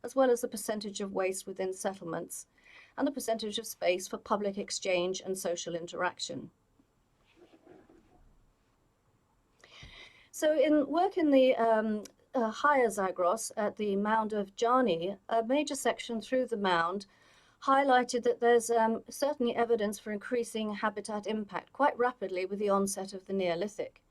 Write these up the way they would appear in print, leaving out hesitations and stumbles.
as well as the percentage of waste within settlements, and the percentage of space for public exchange and social interaction. So in work in the higher Zagros at the mound of Jani, a major section through the mound highlighted that there's certainly evidence for increasing habitat impact quite rapidly with the onset of the Neolithic.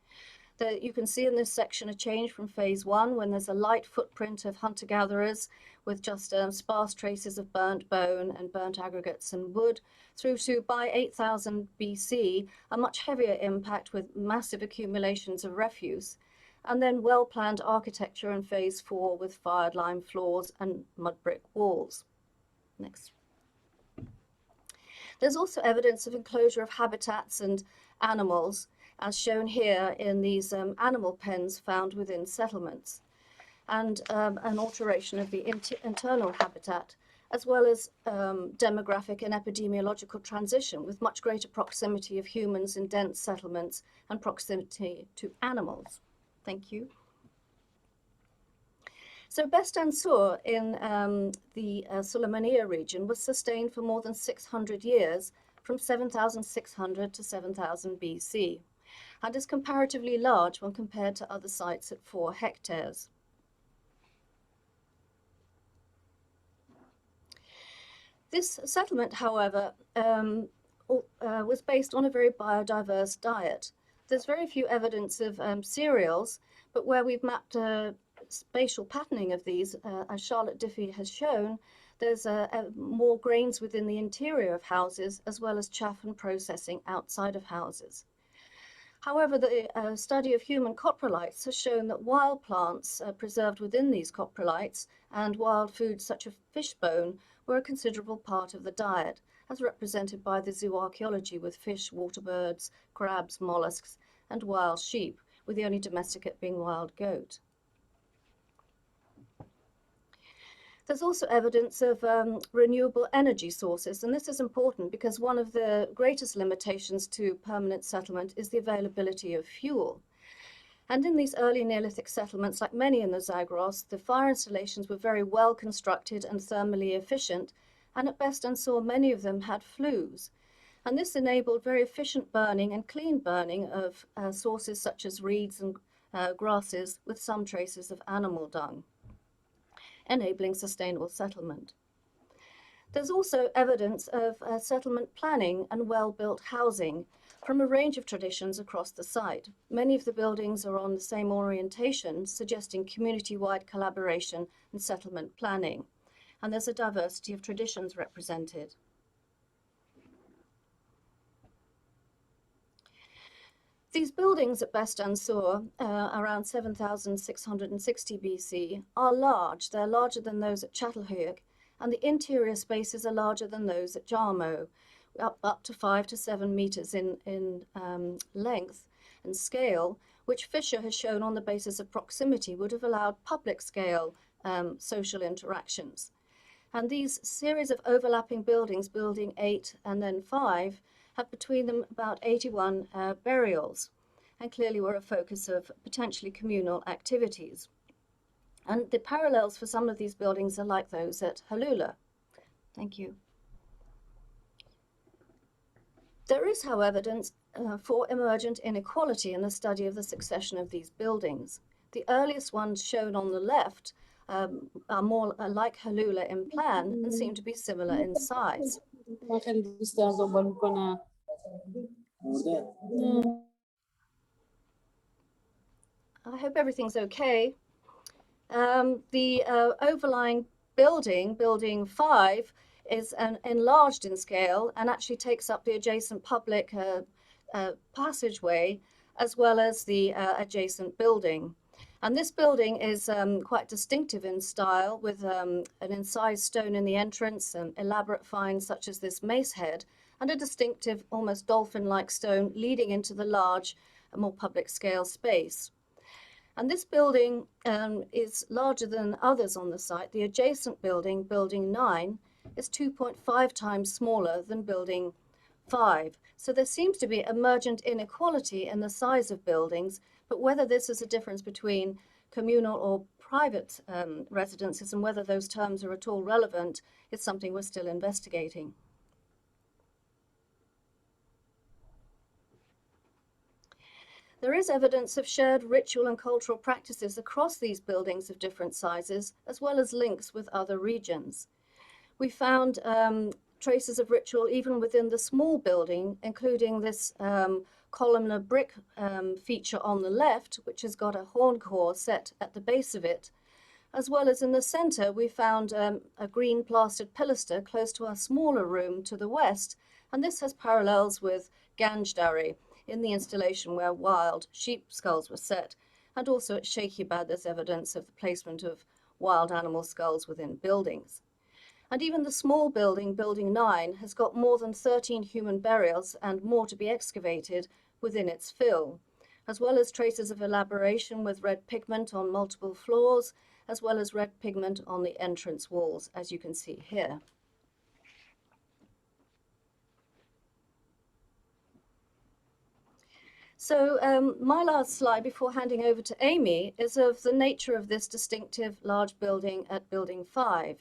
You can see in this section a change from phase 1, when there's a light footprint of hunter-gatherers with just sparse traces of burnt bone and burnt aggregates and wood, through to, by 8000 BC, a much heavier impact with massive accumulations of refuse, and then well-planned architecture in phase 4 with fired lime floors and mud brick walls. Next. There's also evidence of enclosure of habitats and animals, as shown here in these animal pens found within settlements, and an alteration of the internal habitat, as well as demographic and epidemiological transition with much greater proximity of humans in dense settlements and proximity to animals. Thank you. So Best Ansur in the Sulaymaniyah region was sustained for more than 600 years, from 7,600 to 7,000 BC, and is comparatively large when compared to other sites at 4 hectares. This settlement, however, was based on a very biodiverse diet. There's very few evidence of cereals, but where we've mapped spatial patterning of these, as Charlotte Diffie has shown, there's more grains within the interior of houses, as well as chaff and processing outside of houses. However, the study of human coprolites has shown that wild plants preserved within these coprolites and wild foods such as fish bone were a considerable part of the diet, as represented by the zooarchaeology with fish, water birds, crabs, mollusks, and wild sheep, with the only domesticate being wild goat. There's also evidence of renewable energy sources, and this is important because one of the greatest limitations to permanent settlement is the availability of fuel. And in these early Neolithic settlements, like many in the Zagros, the fire installations were very well constructed and thermally efficient, and at Best Ansur many of them had flues. And this enabled very efficient burning and clean burning of sources such as reeds and grasses with some traces of animal dung, enabling sustainable settlement. There's also evidence of settlement planning and well-built housing from a range of traditions across the site. Many of the buildings are on the same orientation, suggesting community-wide collaboration and settlement planning. And there's a diversity of traditions represented. These buildings at Best Ansur, around 7,660 BC, are large. They're larger than those at Çatalhöyük, and the interior spaces are larger than those at Jarmo, up to 5 to 7 meters in length and scale, which Fisher has shown on the basis of proximity would have allowed public scale social interactions. And these series of overlapping buildings, building 8 and then 5, have between them about 81 burials, and clearly were a focus of potentially communal activities. And the parallels for some of these buildings are like those at Terkarlulla. Thank you. There is, however, evidence for emergent inequality in the study of the succession of these buildings. The earliest ones shown on the left are more like Terkarlulla in plan and seem to be similar in size. I hope everything's okay. The overlying building, building 5, is enlarged in scale and actually takes up the adjacent public passageway as well as the adjacent building. And this building is quite distinctive in style, with an incised stone in the entrance and elaborate finds such as this mace head, and a distinctive, almost dolphin-like stone leading into the large, more public scale space. And this building is larger than others on the site. The adjacent building, building 9, is 2.5 times smaller than building 5. So there seems to be emergent inequality in the size of buildings, but whether this is a difference between communal or private residences, and whether those terms are at all relevant is something we're still investigating. There is evidence of shared ritual and cultural practices across these buildings of different sizes, as well as links with other regions. We found traces of ritual even within the small building, including this columnar brick feature on the left, which has got a horn core set at the base of it. As well as in the center, we found a green plastered pilaster close to our smaller room to the west, and this has parallels with Ganjdari in the installation where wild sheep skulls were set, and also at Sheikhybad there's evidence of the placement of wild animal skulls within buildings. And even the small building, Building 9, has got more than 13 human burials and more to be excavated within its fill, as well as traces of elaboration with red pigment on multiple floors, as well as red pigment on the entrance walls, as you can see here. So my last slide before handing over to Amy is of the nature of this distinctive large building at Building 5.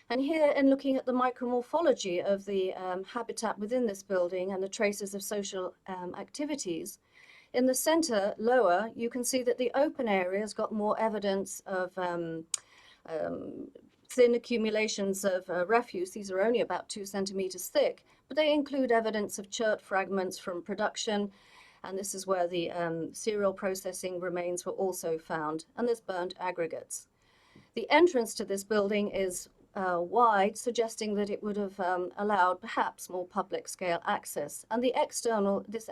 And here, in looking at the micromorphology of the habitat within this building and the traces of social activities, in the center, lower, you can see that the open area has got more evidence of thin accumulations of refuse. These are only about 2 centimeters thick, but they include evidence of chert fragments from production, and this is where the cereal processing remains were also found, and there's burnt aggregates. The entrance to this building is wide, suggesting that it would have allowed perhaps more public scale access. And the this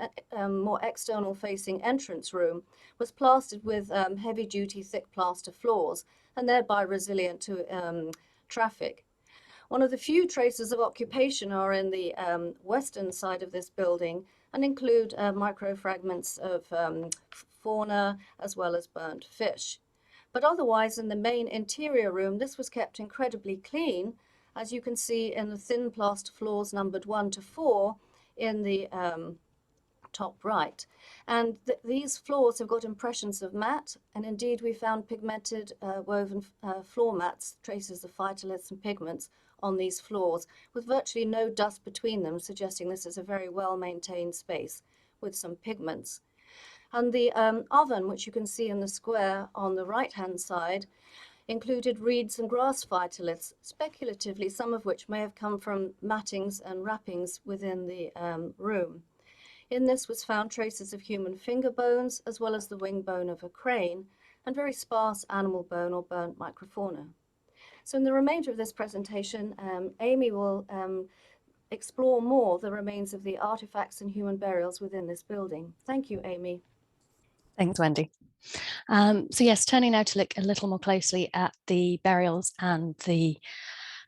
more external facing entrance room was plastered with heavy duty thick plaster floors and thereby resilient to traffic. One of the few traces of occupation are in the western side of this building and include microfragments of fauna as well as burnt fish. But otherwise, in the main interior room, this was kept incredibly clean, as you can see in the thin plaster floors numbered 1 to 4 in the top right. And these floors have got impressions of mat, and indeed we found pigmented woven floor mats, traces of phytoliths and pigments on these floors, with virtually no dust between them, suggesting this is a very well-maintained space with some pigments. And the oven, which you can see in the square on the right-hand side, included reeds and grass phytoliths, speculatively some of which may have come from mattings and wrappings within the room. In this was found traces of human finger bones, as well as the wing bone of a crane, and very sparse animal bone or burnt microfauna. So in the remainder of this presentation, Amy will explore more the remains of the artifacts and human burials within this building. Thank you, Amy. Thanks, Wendy. So yes, turning now to look a little more closely at the burials and the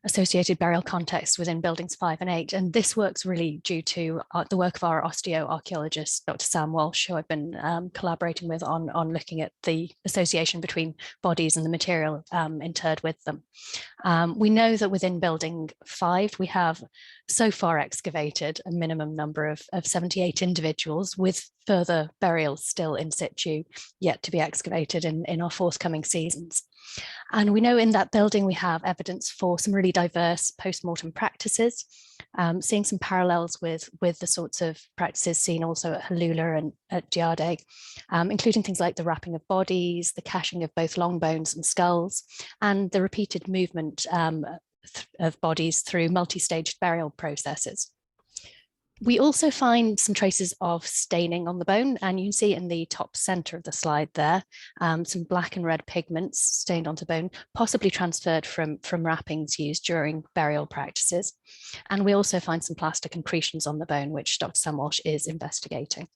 associated burial context within buildings 5 and 8. And this work's really due to the work of our osteoarchaeologist, Dr. Sam Walsh, who I've been collaborating with on looking at the association between bodies and the material interred with them. We know that within building 5, we have so far excavated a minimum number of 78 individuals, with further burials still in situ yet to be excavated in our forthcoming seasons. And we know in that building we have evidence for some really diverse post-mortem practices, seeing some parallels with the sorts of practices seen also at Terkarlulla and at Diardeg, including things like the wrapping of bodies, the caching of both long bones and skulls, and the repeated movement of bodies through multi-staged burial processes. We also find some traces of staining on the bone, and you can see in the top center of the slide there, some black and red pigments stained onto bone, possibly transferred from wrappings used during burial practices. And we also find some plastic concretions on the bone, which Dr. Sam Walsh is investigating.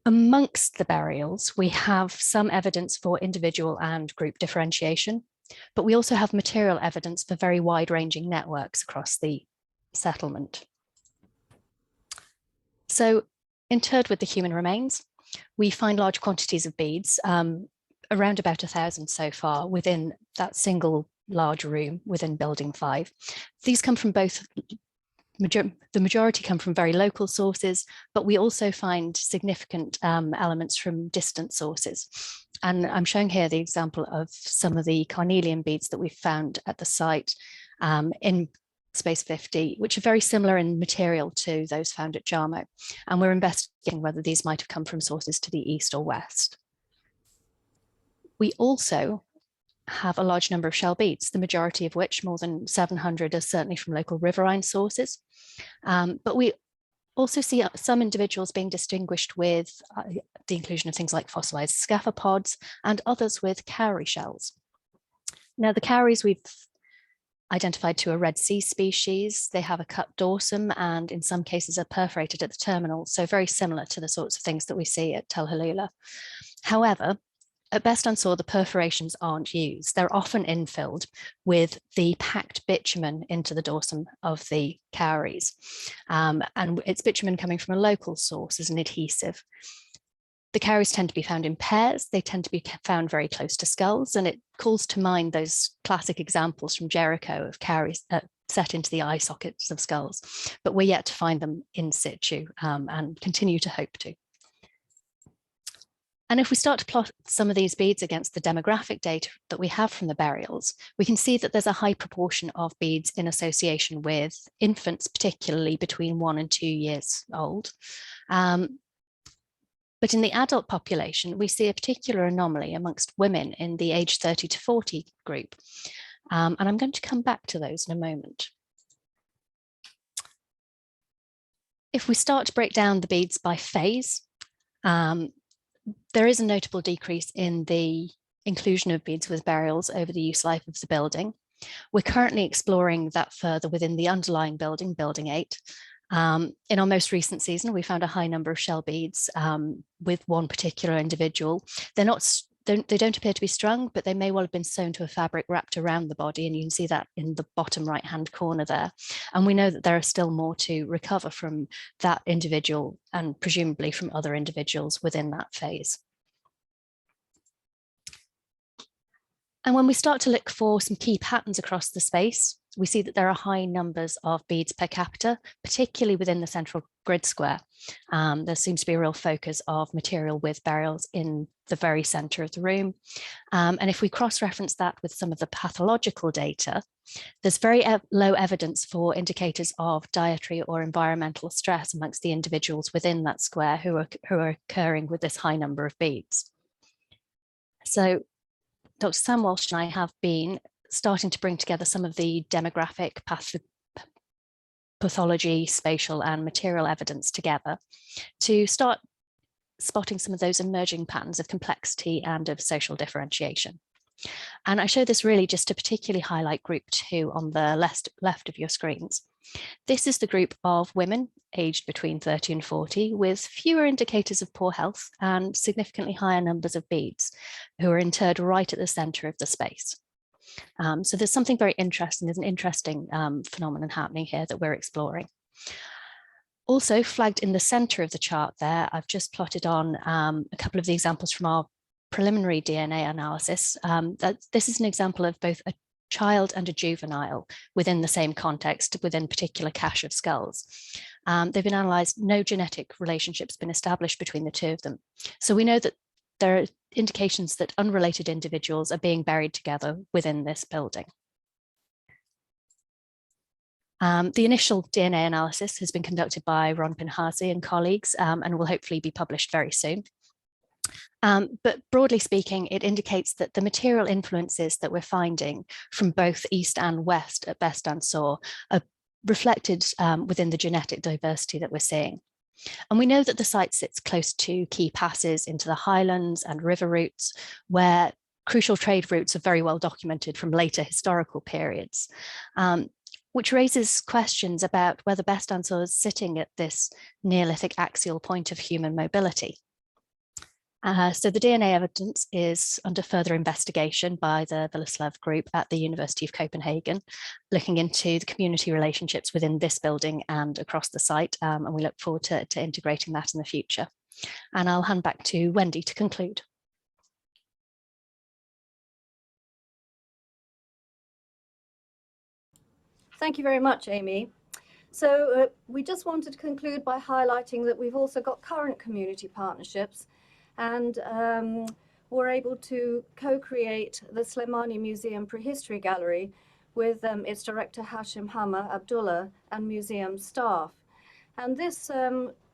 Amongst the burials, we have some evidence for individual and group differentiation, but we also have material evidence for very wide-ranging networks across the settlement. So interred with the human remains, we find large quantities of beads, around about 1,000 so far within that single large room within building 5. These come from both the majority come from very local sources, but we also find significant elements from distant sources. And I'm showing here the example of some of the carnelian beads that we've found at the site in Space 50, which are very similar in material to those found at Jarmo. And we're investigating whether these might have come from sources to the east or west. We also have a large number of shell beads, the majority of which, more than 700, are certainly from local riverine sources. But we also see some individuals being distinguished with the inclusion of things like fossilized scaphopods and others with cowrie shells. Now, the cowries we've identified to a Red Sea species. They have a cut dorsum and in some cases are perforated at the terminal, so very similar to the sorts of things that we see at Terkarlulla. However, at best unsure, the perforations aren't used. They're often infilled with the packed bitumen into the dorsum of the cowries. And it's bitumen coming from a local source as an adhesive. The cowries tend to be found in pairs. They tend to be found very close to skulls, and it calls to mind those classic examples from Jericho of cowries set into the eye sockets of skulls. But we're yet to find them in situ and continue to hope to. And if we start to plot some of these beads against the demographic data that we have from the burials, we can see that there's a high proportion of beads in association with infants, particularly between 1 and 2 years old. But in the adult population, we see a particular anomaly amongst women in the age 30 to 40 group. And I'm going to come back to those in a moment. If we start to break down the beads by phase, there is a notable decrease in the inclusion of beads with burials over the use life of the building. We're currently exploring that further within the underlying building, Building 8. In our most recent season, we found a high number of shell beads with one particular individual. They don't appear to be strung, but they may well have been sewn to a fabric wrapped around the body, and you can see that in the bottom right-hand corner there. And we know that there are still more to recover from that individual and presumably from other individuals within that phase. And when we start to look for some key patterns across the space, we see that there are high numbers of beads per capita, particularly within the central grid square. There seems to be a real focus of material with burials in the very center of the room. And if we cross-reference that with some of the pathological data, there's very low evidence for indicators of dietary or environmental stress amongst the individuals within that square who are occurring with this high number of beads. So Dr. Sam Walsh and I have been starting to bring together some of the demographic, pathology, spatial and material evidence together to start spotting some of those emerging patterns of complexity and of social differentiation. And I show this really just to particularly highlight group 2 on the left of your screens. This is the group of women aged between 30 and 40 with fewer indicators of poor health and significantly higher numbers of beads who are interred right at the center of the space. So there's something very interesting, there's an interesting phenomenon happening here that we're exploring. Also flagged in the center of the chart there, I've just plotted on a couple of the examples from our preliminary DNA analysis. This is an example of both a child and a juvenile within the same context, within a particular cache of skulls. They've been analysed, no genetic relationship's been established between the two of them. So we know that there are indications that unrelated individuals are being buried together within this building. The initial DNA analysis has been conducted by Ron Pinhasi and colleagues and will hopefully be published very soon. But broadly speaking, it indicates that the material influences that we're finding from both East and West at best unsure are reflected within the genetic diversity that we're seeing. And we know that the site sits close to key passes into the highlands and river routes, where crucial trade routes are very well documented from later historical periods, which raises questions about whether best unsure is sitting at this Neolithic axial point of human mobility. So the DNA evidence is under further investigation by the Willeslav group at the University of Copenhagen, looking into the community relationships within this building and across the site, and we look forward to integrating that in the future. And I'll hand back to Wendy to conclude. Thank you very much, Amy. So we just wanted to conclude by highlighting that we've also got current community partnerships, and we're able to co-create the Slemani Museum Prehistory Gallery with its director Hashim Hama Abdullah and museum staff. And this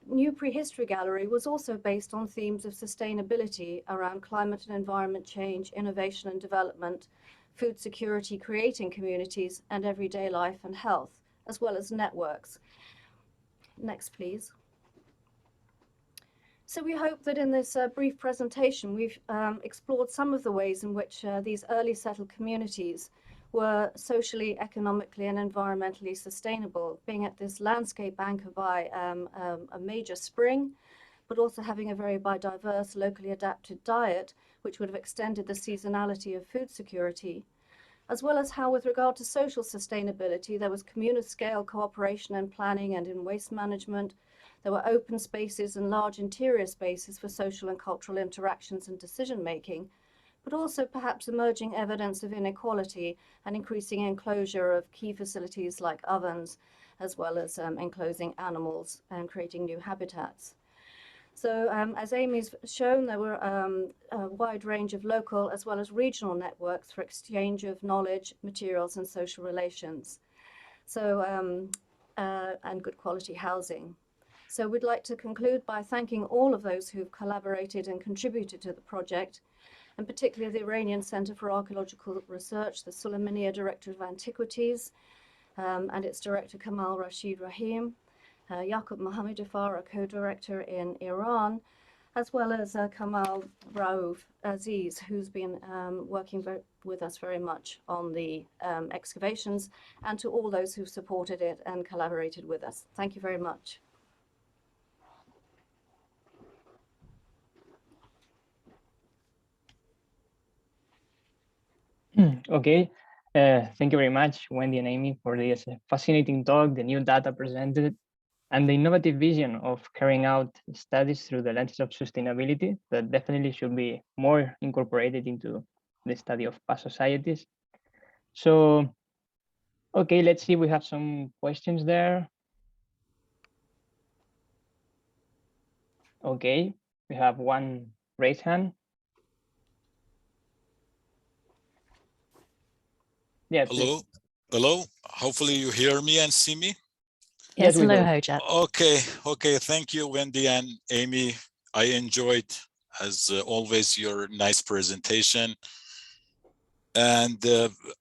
new prehistory gallery was also based on themes of sustainability around climate and environment change, innovation and development, food security, creating communities, and everyday life and health, as well as networks. Next, please. So we hope that in this brief presentation, we've explored some of the ways in which these early settled communities were socially, economically, and environmentally sustainable, being at this landscape anchored by a major spring, but also having a very biodiverse, locally adapted diet, which would have extended the seasonality of food security, as well as how, with regard to social sustainability, there was communal scale cooperation and planning and in waste management. There were open spaces and large interior spaces for social and cultural interactions and decision making, but also perhaps emerging evidence of inequality and increasing enclosure of key facilities like ovens, as well as enclosing animals and creating new habitats. So as Amy's shown, there were a wide range of local as well as regional networks for exchange of knowledge, materials, and social relations. So, and good quality housing. So we'd like to conclude by thanking all of those who've collaborated and contributed to the project, and particularly the Iranian Center for Archaeological Research, the Suleymaniye Director of Antiquities, and its director Kamal Rashid Rahim, Yaqub Mohammedifar, a co-director in Iran, as well as Kamal Raouf Aziz, who's been working with us very much on the excavations, and to all those who've supported it and collaborated with us. Thank you very much. Okay, thank you very much, Wendy and Amy, for this fascinating talk, the new data presented, and the innovative vision of carrying out studies through the lens of sustainability that definitely should be more incorporated into the study of past societies. So, okay, let's see, we have some questions there. Okay, we have one raised hand. Yeah, hello, hello. Hopefully you hear me and see me. Yes, we hello, do. Hojat. Okay. Thank you, Wendy and Amy. I enjoyed, as always, your nice presentation. And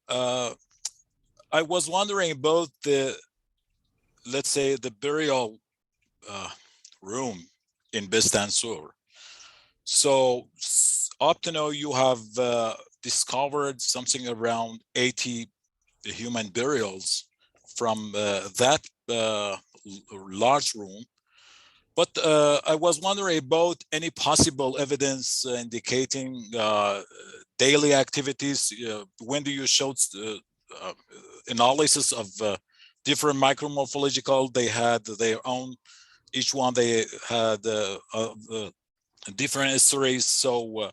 I was wondering about the, let's say, the burial room in Bestansur. So up to now, you have discovered something around 80 human burials from that large room. But I was wondering about any possible evidence indicating daily activities. When you showed analysis of different micromorphological, they had their own, each one they had different histories. So,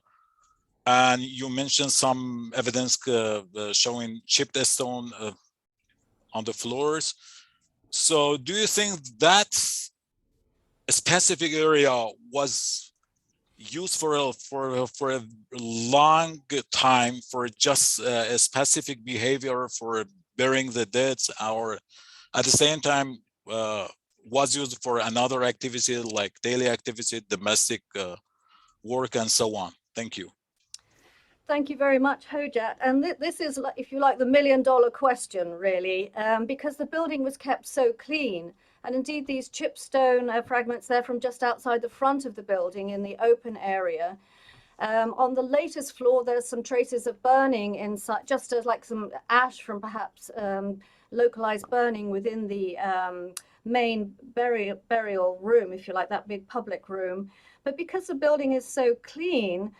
and you mentioned some evidence showing chipped stone on the floors. So do you think that a specific area was used for a long time for just a specific behavior for burying the dead, or at the same time was used for another activity like daily activity, domestic work, and so on? Thank you. Thank you very much, Hojat. And this is, if you like, the million-dollar question, really, because the building was kept so clean. And indeed, these chipstone fragments there from just outside the front of the building in the open area. On the latest floor, there's some traces of burning inside, just as like some ash from perhaps localized burning within the main burial room, if you like, that big public room. But because the building is so clean,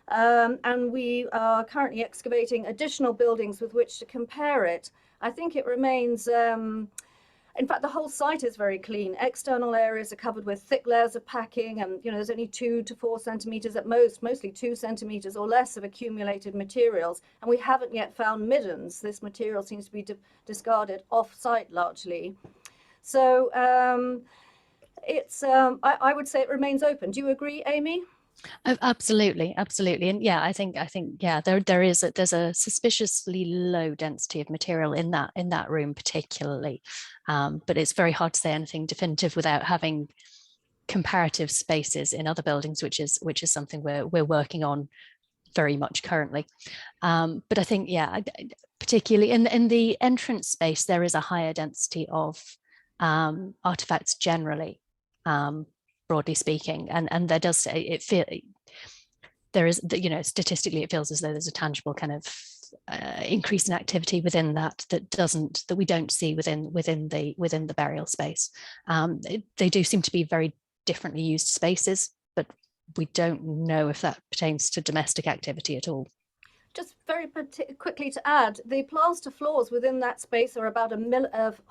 and we are currently excavating additional buildings with which to compare it, I think it remains, in fact, the whole site is very clean. External areas are covered with thick layers of packing, and there's only 2 to 4 centimeters at most, mostly 2 centimeters or less of accumulated materials. And we haven't yet found middens. This material seems to be discarded off-site largely. So I would say it remains open. Do you agree, Amy? Absolutely, absolutely, and yeah, I think yeah, there's a suspiciously low density of material in that room particularly, but it's very hard to say anything definitive without having comparative spaces in other buildings, which is something we're working on very much currently. But I think, yeah, particularly in the entrance space, there is a higher density of artifacts generally. Broadly speaking, and there does there is, you know, statistically it feels as though there's a tangible kind of increase in activity within that we don't see within the burial space. They do seem to be very differently used spaces, but we don't know if that pertains to domestic activity at all. Just very quickly to add, the plaster floors within that space are about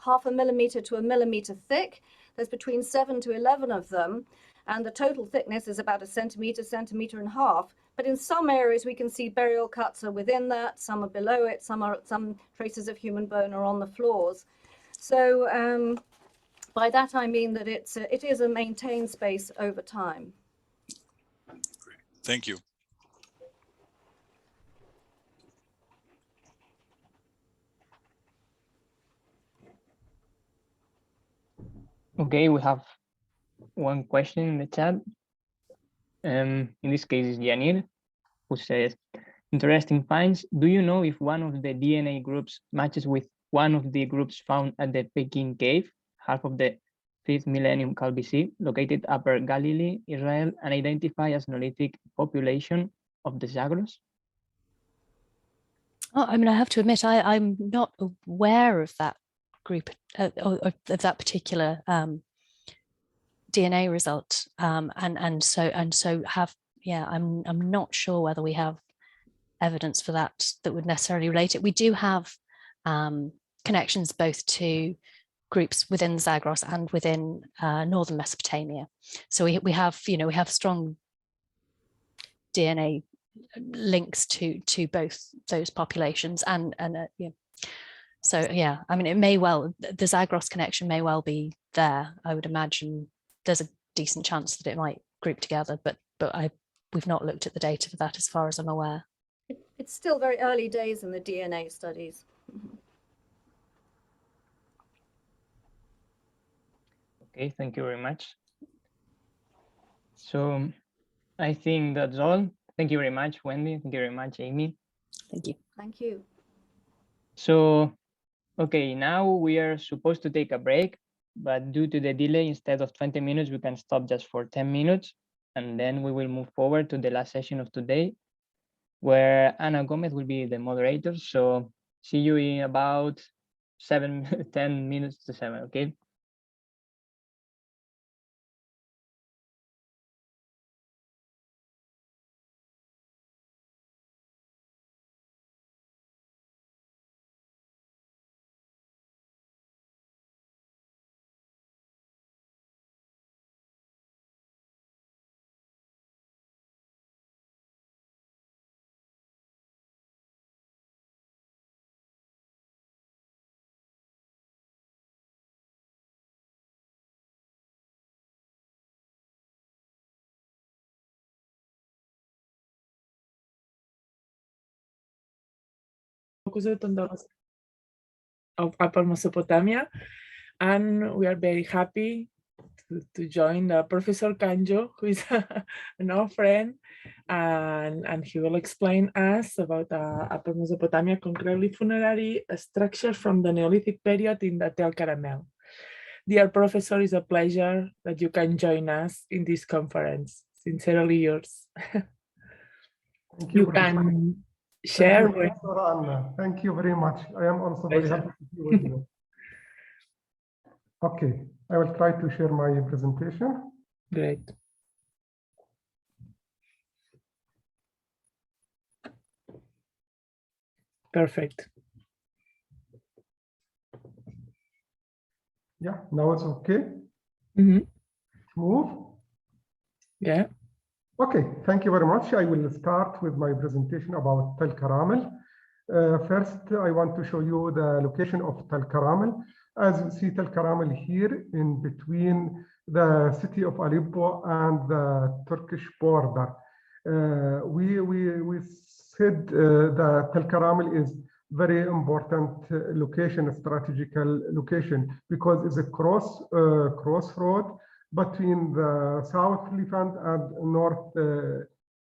half a millimeter to a millimeter thick. There's between 7 to 11 of them, and the total thickness is about a centimeter and a half. But in some areas we can see burial cuts are within that, some are below it, some traces of human bone are on the floors. So by that I mean that it is a maintained space over time. Thank you. Okay, we have one question in the chat. In this case, is Yanir, who says, interesting finds. Do you know if one of the DNA groups matches with one of the groups found at the Peking cave, half of the 5th millennium Cal BC, located Upper Galilee, Israel, and identified as Neolithic population of the Zagros? Oh, I mean, I have to admit, I'm not aware of that group or of that particular DNA result, and so have, yeah, I'm not sure whether we have evidence for that would necessarily relate it. We do have connections both to groups within Zagros and within northern Mesopotamia. So we have, you know, we have strong DNA links to both those populations, and yeah. So yeah, I mean, it may well, the Zagros connection may well be there. I would imagine there's a decent chance that it might group together, but we've not looked at the data for that as far as I'm aware. It's still very early days in the DNA studies. Okay, thank you very much. So I think that's all. Thank you very much, Wendy. Thank you very much, Amy. Thank you. Thank you. So, okay, now we are supposed to take a break, but due to the delay, instead of 20 minutes, we can stop just for 10 minutes. And then we will move forward to the last session of today, where Ana Gomez will be the moderator. So see you in about 10 minutes to 7, okay? Of Upper Mesopotamia, and we are very happy to join Professor Kanjo, who is an old friend, and he will explain us about Upper Mesopotamia, concretely funerary structure from the Neolithic period in the Terkarlulla. Dear Professor, it's a pleasure that you can join us in this conference. Sincerely yours. You can share. Thank you very much. I am also very happy to be with you. Okay, I will try to share my presentation. Great. Perfect. Yeah, now it's okay. Mm-hmm. Move. Yeah. Okay, thank you very much. I will start with my presentation about Terkarlulla. First, I want to show you the location of Terkarlulla. As you see Terkarlulla here in between the city of Aleppo and the Turkish border. We said that Terkarlulla is very important location, a strategical location, because it's a crossroad between the South Levant and North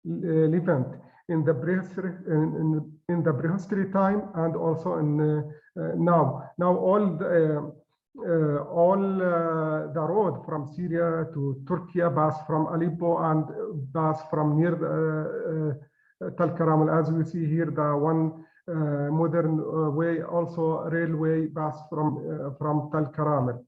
Levant in the prehistory time and also in now. Now all the road from Syria to Turkey pass from Aleppo and pass from near Terkarlulla. As we see here, the one modern way, also railway pass from Terkarlulla.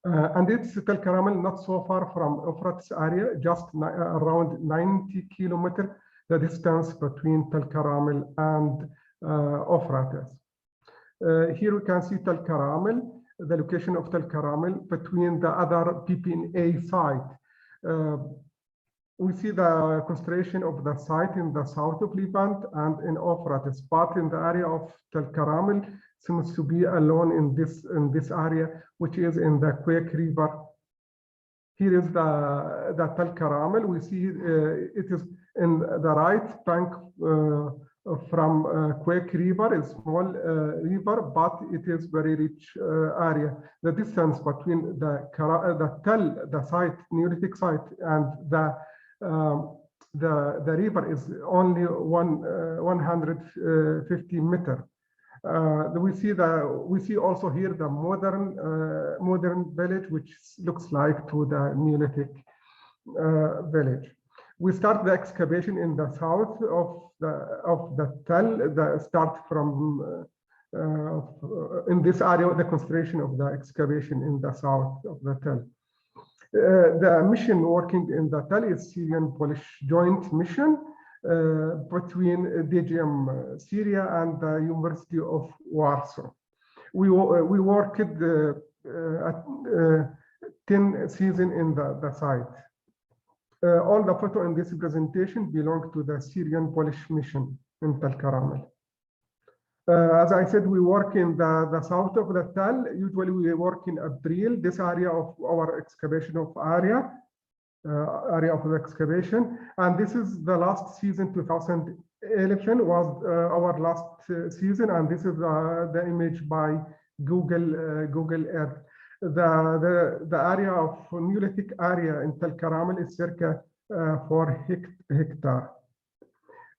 And it's Terkarlulla not so far from Euphrates area, just around 90 kilometers, the distance between Terkarlulla and Euphrates. Here we can see Terkarlulla, the location of Terkarlulla between the other PPNA site. We see the concentration of the site in the south of Levant and in Euphrates, but in the area of Terkarlulla seems to be alone in this area, which is in the Quake River. Here is the Terkarlulla. We see it is in the right bank from Quake River, a small river, but it is very rich area. The distance between the site, Neolithic site, and the river is only 150 meters. We see also here the modern village, which looks like to the Neolithic village. We start the excavation in the south of the tell. The start from in this area, the concentration of the excavation in the south of the tell. The mission working in the tell is Syrian-Polish joint mission between Dpmb Syria and the University of Warsaw. We worked at 10 seasons in the site. All the photo in this presentation belong to the Syrian-Polish mission in Terkarlulla. As I said, we work in the south of the tell. Usually we work in April, this area of our excavation of area of the excavation. And this is the last season, 2011 was our last season. And this is the image by Google Earth. The area of Neolithic area in Terkarlulla is circa 4 hectares.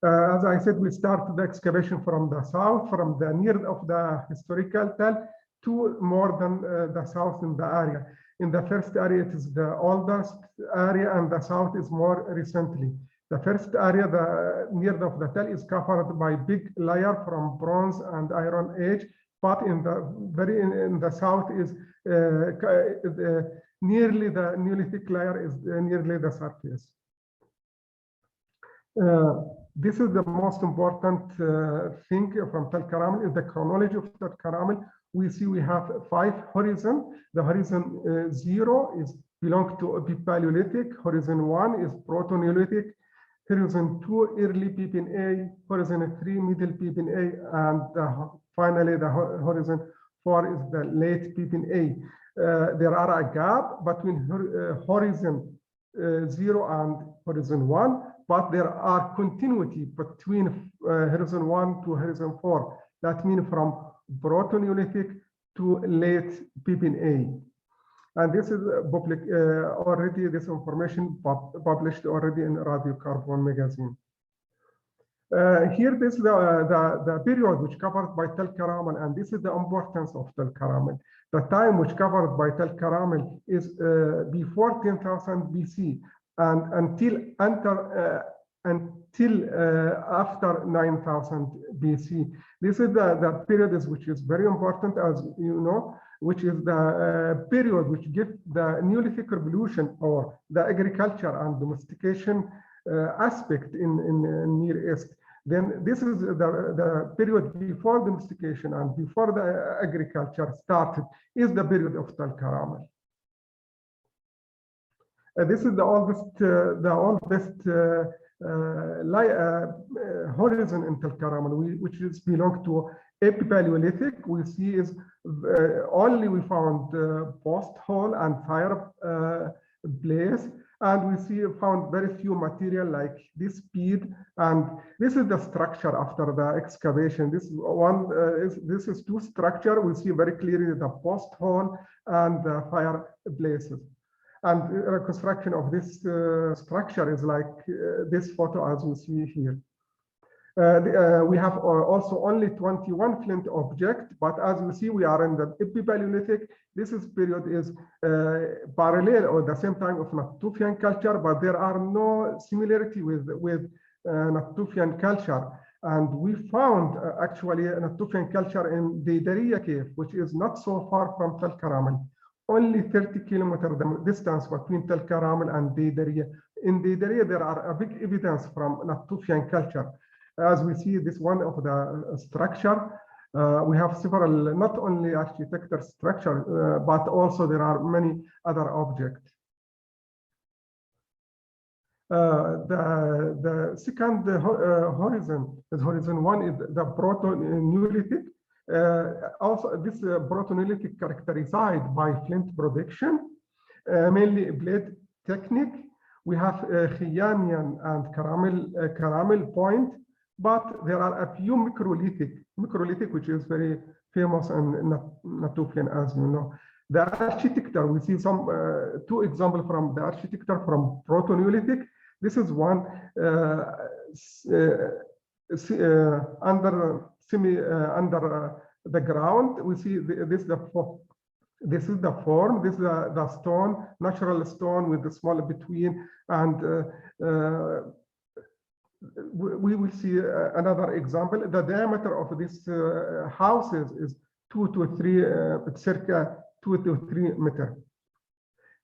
As I said, we start the excavation from the south, from the near of the historical tell to more than the south in the area. In the first area, it is the oldest area, and the south is more recently. The first area, the near of the tell, is covered by big layer from Bronze and Iron Age, but in the south is nearly the Neolithic layer is nearly the surface. This is the most important thing from Terkarlulla is the chronology of Terkarlulla. We see we have 5 horizons. The horizon 0 is belong to Paleolithic. Horizon 1 is Proto-Neolithic. Horizon 2 early PPNA. Horizon 3 middle PPNA, and finally the horizon 4 is the late PPNA. There are a gap between horizon 0 and horizon 1. But there are continuity between horizon 1 to horizon 4. That means from Proto-Neolithic to late PPNA. And this is public already. This information published already in Radiocarbon magazine. Here, this is the period which covered by Terkarlulla, and this is the importance of Terkarlulla. The time which covered by Terkarlulla is before 10,000 BC. And until after 9,000 BC. This is the period which is very important, as you know, which is the period which gives the Neolithic revolution or the agriculture and domestication aspect in Near East. Then this is the period before domestication and before the agriculture started is the period of Terkarlulla. This is the oldest horizon in Terkarlulla, which is belong to Epipaleolithic. We see is only we found post hole and fire place, and we found very few material like this bead, and this is the structure after the excavation. This one this is two structure. We see very clearly the post hole and the fire places. And reconstruction of this structure is like this photo as we see here. We have also only 21 flint objects, but as you see, we are in the Epipaleolithic. This period is parallel or the same time of Natufian culture, but there are no similarity with Natufian culture. And we found actually a Natufian culture in the Daria cave, which is not so far from Terkarlulla. Only 30 kilometer distance between Terkarlulla and Daria. In Daria, there are a big evidence from Natufian culture. As we see this one of the structure, we have several, not only architecture structure, but also there are many other objects. The second horizon, is horizon one, is the Proto-Neolithic. Also, this Proto-Neolithic characterized by flint production, mainly blade technique. We have Khayamian and caramel point, but there are a few microlithic, which is very famous in Natufian, as you know. The architecture, we see some two examples from the architecture from Proto-Neolithic. This is one under the ground. We see this is the form. This is the stone, natural stone with the small between, and we will see another example. The diameter of this houses is 2 to 3, circa 2 to 3 meters.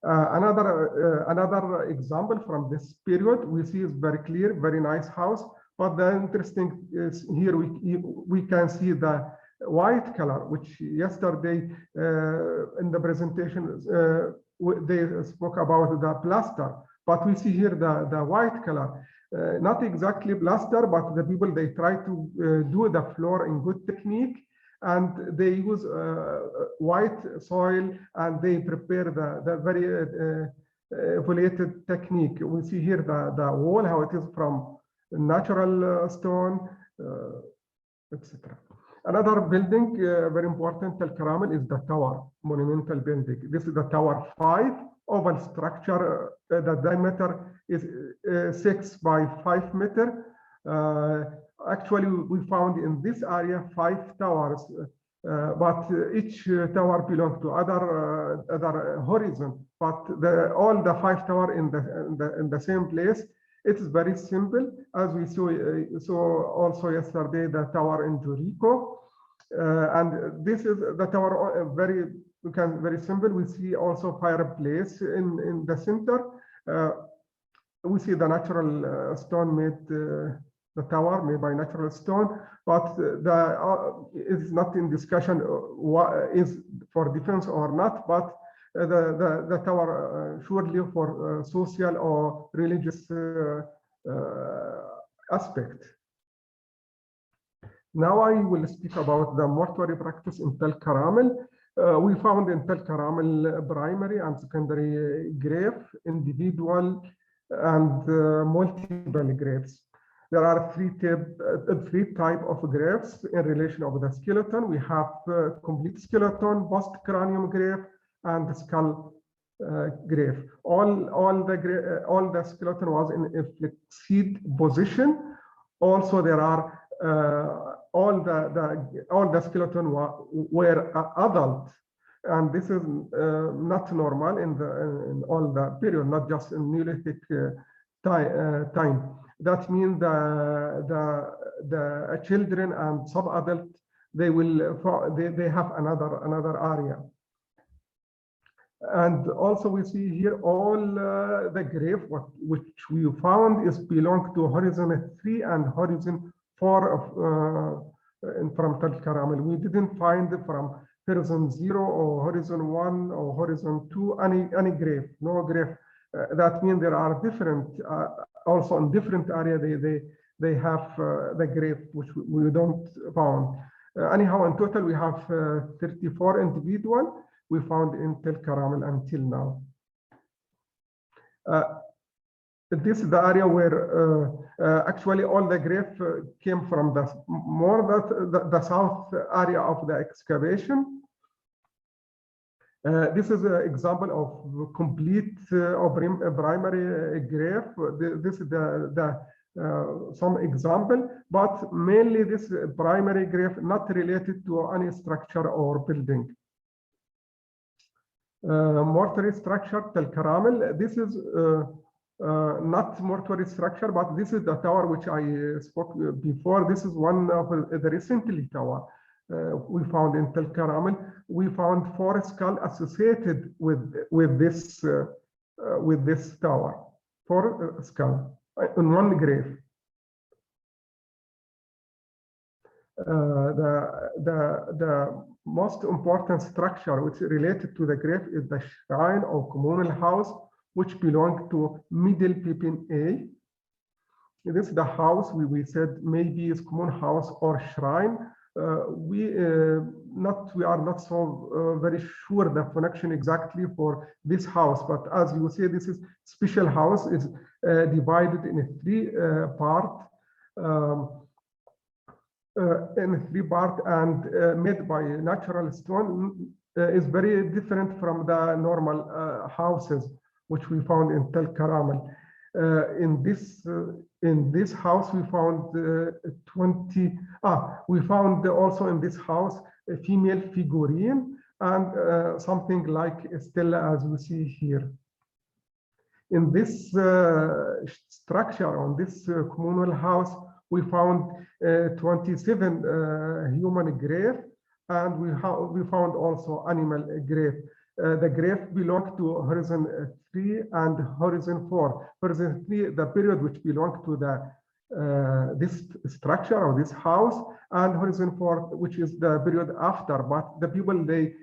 Another example from this period we see is very clear, very nice house. But the interesting is here we can see the white color, which yesterday in the presentation they spoke about the plaster. But we see here the white color. Not exactly plaster, but the people, they try to do the floor in good technique, and they use white soil, and they prepare the very evaluated technique. We see here the wall, how it is from natural stone, etc. Another building, very important, Terkarlulla, is the tower, monumental building. This is the tower 5, oval structure. The diameter is 6 by 5 meters. Actually, we found in this area 5 towers, but each tower belongs to other horizon. But all the 5 towers in the same place. It is very simple, as we saw also yesterday, the tower in Jericho. And this is the tower, very simple. We see also fireplace in the center. We see the natural stone made, the tower made by natural stone, but it's not in discussion what is for defense or not, but the tower surely for social or religious aspect. Now I will speak about the mortuary practice in Terkarlulla. We found in Terkarlulla primary and secondary grave, individual and multiple graves. There are three types of graves in relation of the skeleton. We have complete skeleton, post-cranium grave, and the skull grave. All the skeleton was in a flexed position. Also, there are all the skeleton were adult, and this is not normal in all the period, not just in Neolithic time. That means the children and sub-adult, they have another area. And also we see here all the grave which we found is belong to horizon 3 and horizon 4 from Terkarlulla. We didn't find from horizon 0 or horizon 1 or horizon 2 any grave, no grave. That means there are different also in different area they have the grave which we don't found. Anyhow, in total we have 34 individual we found in Terkarlulla until now. This is the area where actually all the grave came from the south area of the excavation. This is an example of complete primary grave. This is some example, but mainly this primary grave not related to any structure or building. Mortuary structure, Terkarlulla. This is not mortuary structure, but this is the tower which I spoke before. This is one of the recently tower we found in Terkarlulla. We found 4 skulls associated with this tower. 4 skulls in one grave. The most important structure which is related to the grave is the shrine or communal house, which belonged to middle Dpmb. This is the house we said maybe is common house or shrine. We are not so very sure the connection exactly for this house, but as you see, this is special house is divided in 3 parts. And made by natural stone is very different from the normal houses which we found in Terkarlulla. In this house we found 20. We found also in this house a female figurine and something like a stela as we see here. In this structure on this communal house, we found 27 human grave, and we found also animal grave. The grave belonged to horizon 3 and horizon 4. Horizon 3, the period which belonged to this structure or this house, and horizon 4, which is the period after. But the people they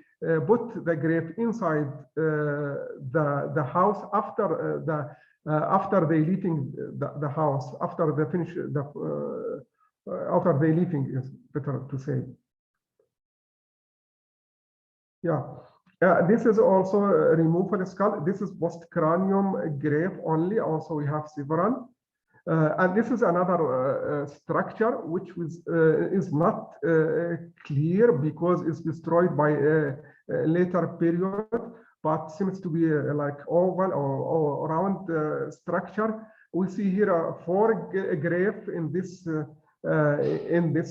put the grave inside the house after after they leaving the house, after they finish after they leaving is better to say. Yeah. This is also a removal skull. This is post-cranium grave only. Also, we have several. And this is another structure which is not clear because it's destroyed by a later period, but seems to be like oval or round structure. We see here 4 graves in this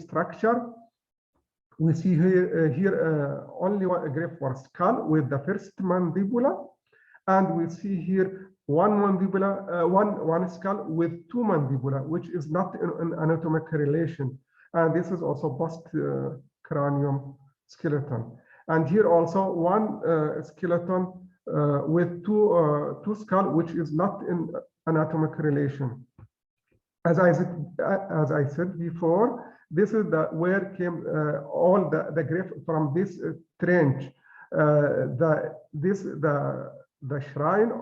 structure. We see here only one grave for skull with the first mandibula, and we see here one mandibula, one skull with 2 mandibula, which is not an anatomic relation. And this is also post cranium skeleton. And here also one skeleton with two skull, which is not in anatomic relation. As I said before, this is where came all the grave from this trench. The shrine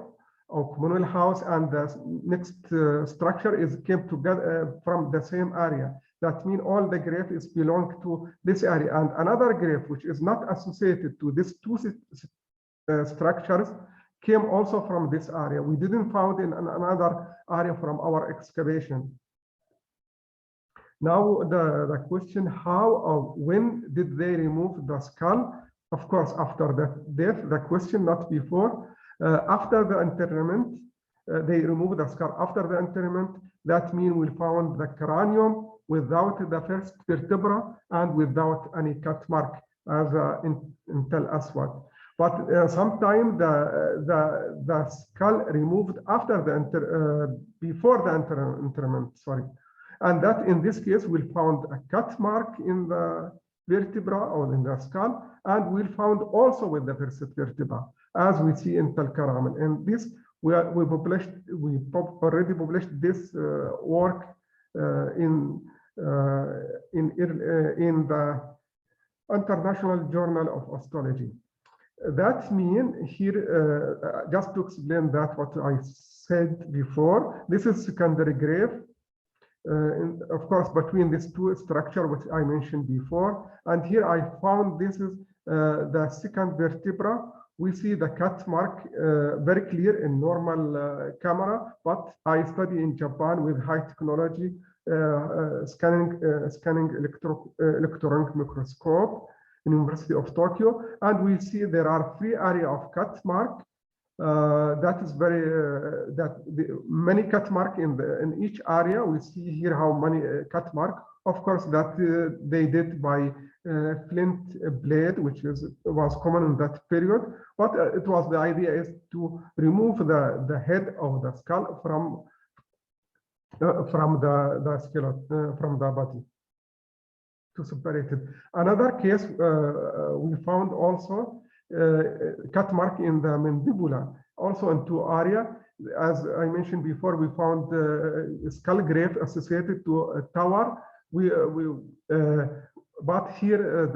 or communal house and the next structure came together from the same area. That means all the grave is belong to this area, and another grave which is not associated to these 2 structures came also from this area. We didn't find in another area from our excavation. Now the question, how or when did they remove the skull? Of course, after the death, the question, not before. After the interment, they removed the skull. After the interment, that means we found the cranium without the first vertebra and without any cut mark, as in Tel Aswad. But sometimes the skull removed after the before the interment. Sorry. And that in this case, we found a cut mark in the vertebra or in the skull, and we found also with the first vertebra, as we see in Terkarlulla. And this we already published this work in the International Journal of Osteology. That means here, just to explain that what I said before, this is secondary grave, of course, between these two structures, which I mentioned before. And here I found this is the second vertebra. We see the cut mark very clear in normal camera, but I study in Japan with high technology scanning electron microscope in University of Tokyo, and we see there are 3 areas of cut mark. That is very many cut mark in each area. We see here how many cut mark. Of course, that they did by flint blade, which was common in that period. But it was the idea is to remove the head of the skull from the skeleton, from the body, to separate it. Another case we found also cut mark in the mandibula, also in 2 areas. As I mentioned before, we found skull grave associated to a tower. But here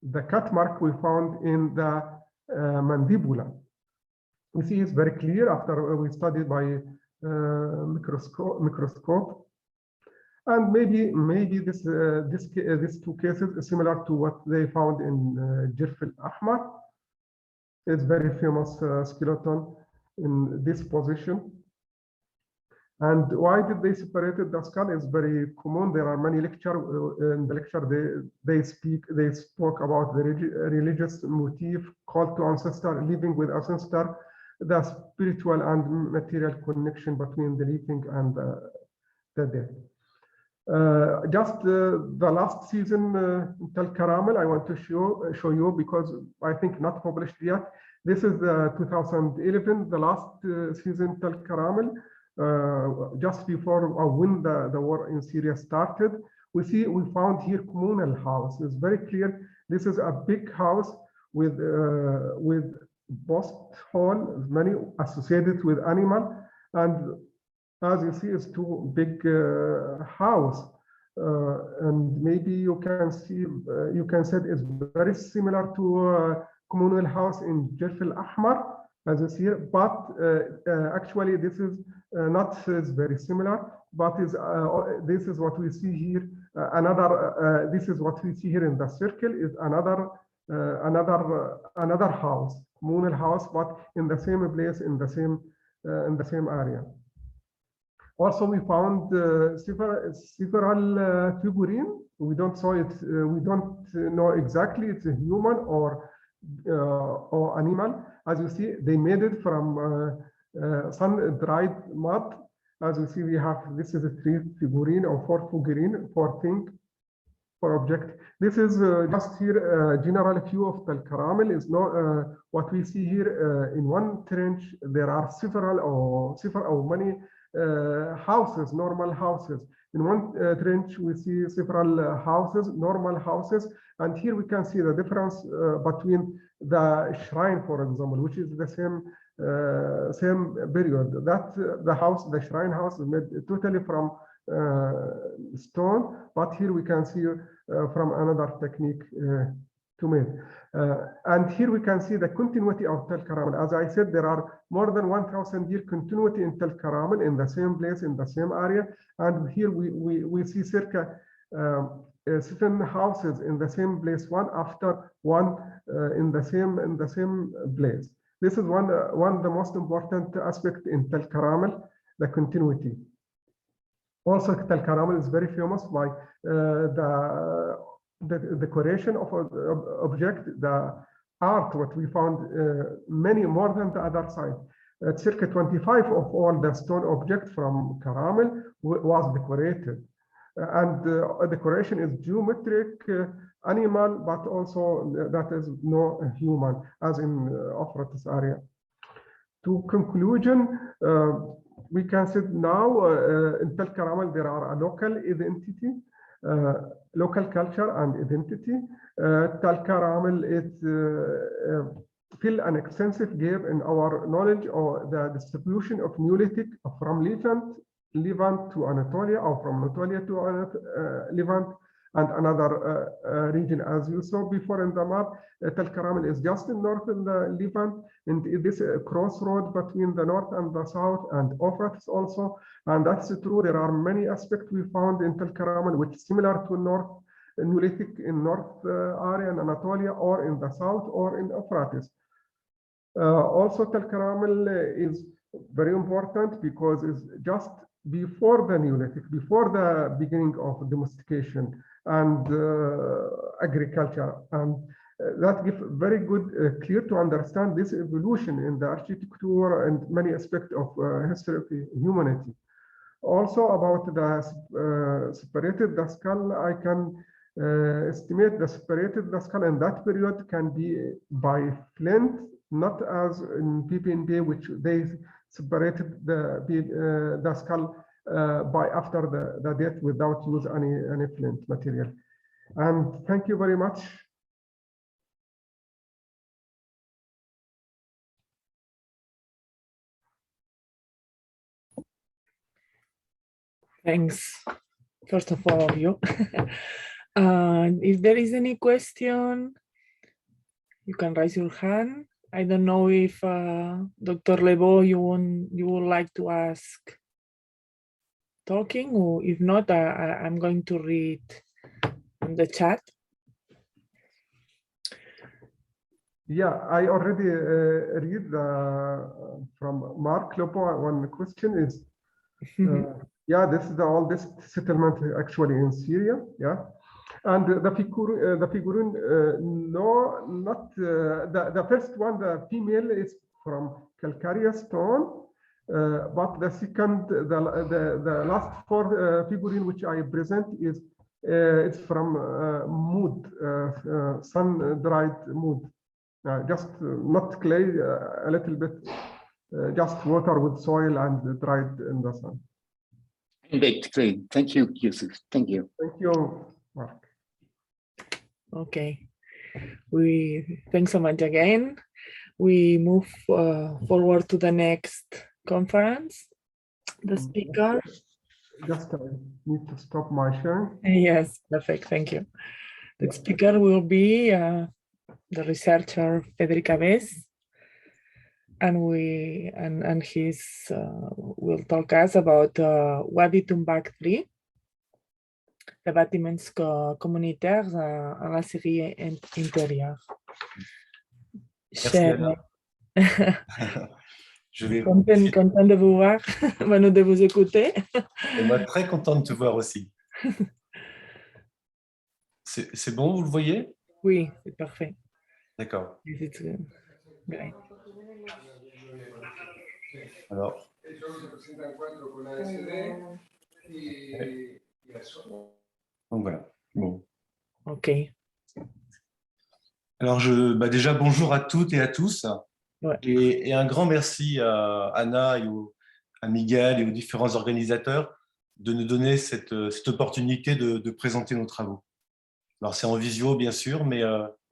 the cut mark we found in the mandibula. We see it's very clear after we studied by microscope. And maybe these 2 cases are similar to what they found in Jirf al-Ahmar. It's very famous skeleton in this position. And why did they separate the skull? It's very common. There are many lectures. In the lecture, they spoke about the religious motif, call to ancestor, living with ancestor, the spiritual and material connection between the living and the dead. Just the last season in Terkarlulla, I want to show you, because I think not published yet. This is 2011, the last season Terkarlulla, just before or when the war in Syria started. We found here communal house. It's very clear. This is a big house with post hole, many associated with animal, and as you see, it's 2 big house, and maybe you can see, you can say it's very similar to communal house in Jirf al-Ahmar, as you see, but actually this is not very similar, but this is what we see here. This is what we see here in the circle is another house, communal house, but in the same place, in the same area. Also, we found several figurine. We don't know exactly it's a human or animal. As you see, they made it from sun-dried mud. As you see, we have this is a 3 figurine or 4 figurine, 4 object. This is just here general view of Terkarlulla. Is not what we see here in one trench. There are several or many houses, normal houses. In one trench, we see several houses, normal houses, and here we can see the difference between the shrine, for example, which is the same period. That the shrine house is made totally from stone, but here we can see from another technique to make. And here we can see the continuity of Terkarlulla. As I said, there are more than 1,000-year continuity in Terkarlulla, in the same place, in the same area. And here we see circa 7 houses in the same place, one after one, in the same place. This is one of the most important aspects in Terkarlulla, the continuity. Also, Terkarlulla is very famous by the decoration of object, the art, what we found many more than the other side. Circa 25 of all the stone objects from Terkarlulla was decorated. And decoration is geometric, animal, but also that is no human, as in Euphrates area. To conclusion, we can say now in Terkarlulla there are a local identity, local culture and identity. Terkarlulla is fill an extensive gap in our knowledge of the distribution of Neolithic from Levant to Anatolia, or from Anatolia to Levant, and another region, as you saw before in the map. Terkarlulla is just in north in the Levant, and it is a crossroad between the north and the south, and Euphrates also. And that's true. There are many aspects we found in Terkarlulla which is similar to North Neolithic in North area in Anatolia, or in the south, or in Euphrates. Also, Terkarlulla is very important because it's just before the Neolithic, before the beginning of domestication and agriculture, and that gives very good, clear to understand this evolution in the architecture and many aspects of history of humanity. Also about the separated the skull, I can estimate the separated the skull in that period can be by flint, not as in Dpmb, which they separated the skull by after the death without use any flint material. And thank you very much. Thanks, first of all of you. If there is any question, you can raise your hand. I don't know if Dr. Lebeau, you would like to ask talking, or if not, I'm going to read in the chat. Yeah, I already read from Mark Lebeau. One question is, yeah, this is the oldest settlement actually in Syria. Yeah, and the figurine, no, not the first one. The female is from calcareous stone, but the second, the last four figurine which I present is it's from mood, sun-dried mood, just not clay, a little bit, just water with soil and dried in the sun. Baked clay. Thank you, Yusuf. Thank you. Thank you, Mark. Okay, thanks so much again. We move forward to the next conference. The speaker. Just I need to stop my sharing. Yes, perfect. Thank you. The speaker will be the researcher Federica Bess, and he's will talk us about Wadi Tumbak 3, les bâtiments communautaires à la Syrie intérieure. Merci, Anna. Je vais content de vous voir, de vous écouter. Et moi, très content de te voir aussi. C'est bon, vous le voyez? Oui, c'est parfait. D'accord. Great. Alors. Donc voilà. Bon. OK. Alors, déjà, bonjour à toutes et à tous. Ouais. Et un grand merci à Anna et à Miguel et aux différents organisateurs de nous donner cette opportunité de présenter nos travaux. Alors, c'est en visio, bien sûr, mais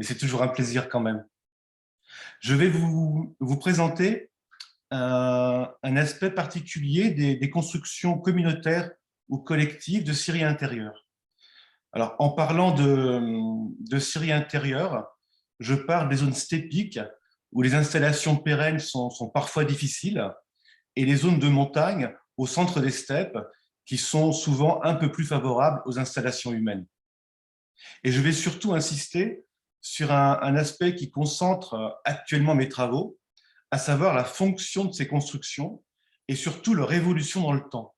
c'est toujours un plaisir quand même. Je vais vous présenter un aspect particulier des constructions communautaires ou collectives de Syrie intérieure. Alors, en parlant de Syrie intérieure, je parle des zones stépiques où les installations pérennes sont parfois difficiles, et les zones de montagne au centre des steppes qui sont souvent un peu plus favorables aux installations humaines. Et je vais surtout insister sur un aspect qui concentre actuellement mes travaux, à savoir la fonction de ces constructions et surtout leur évolution dans le temps.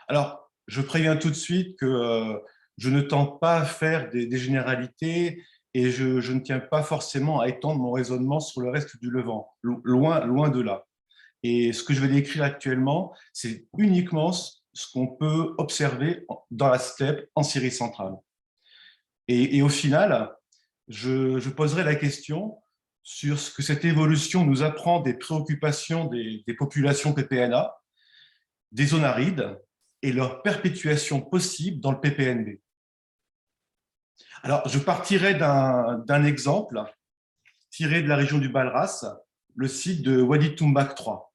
Alors, je préviens tout de suite que je ne tente pas à faire des généralités et je ne tiens pas forcément à étendre mon raisonnement sur le reste du Levant, loin de là. Et ce que je vais décrire actuellement, c'est uniquement ce qu'on peut observer dans la steppe en Syrie centrale. Et au final, je poserai la question sur ce que cette évolution nous apprend des préoccupations des populations PPNA, des zones arides et leur perpétuation possible dans le PPNB. Alors, je partirai d'un exemple tiré de la région du Balras, le site de Wadi Tumbak 3.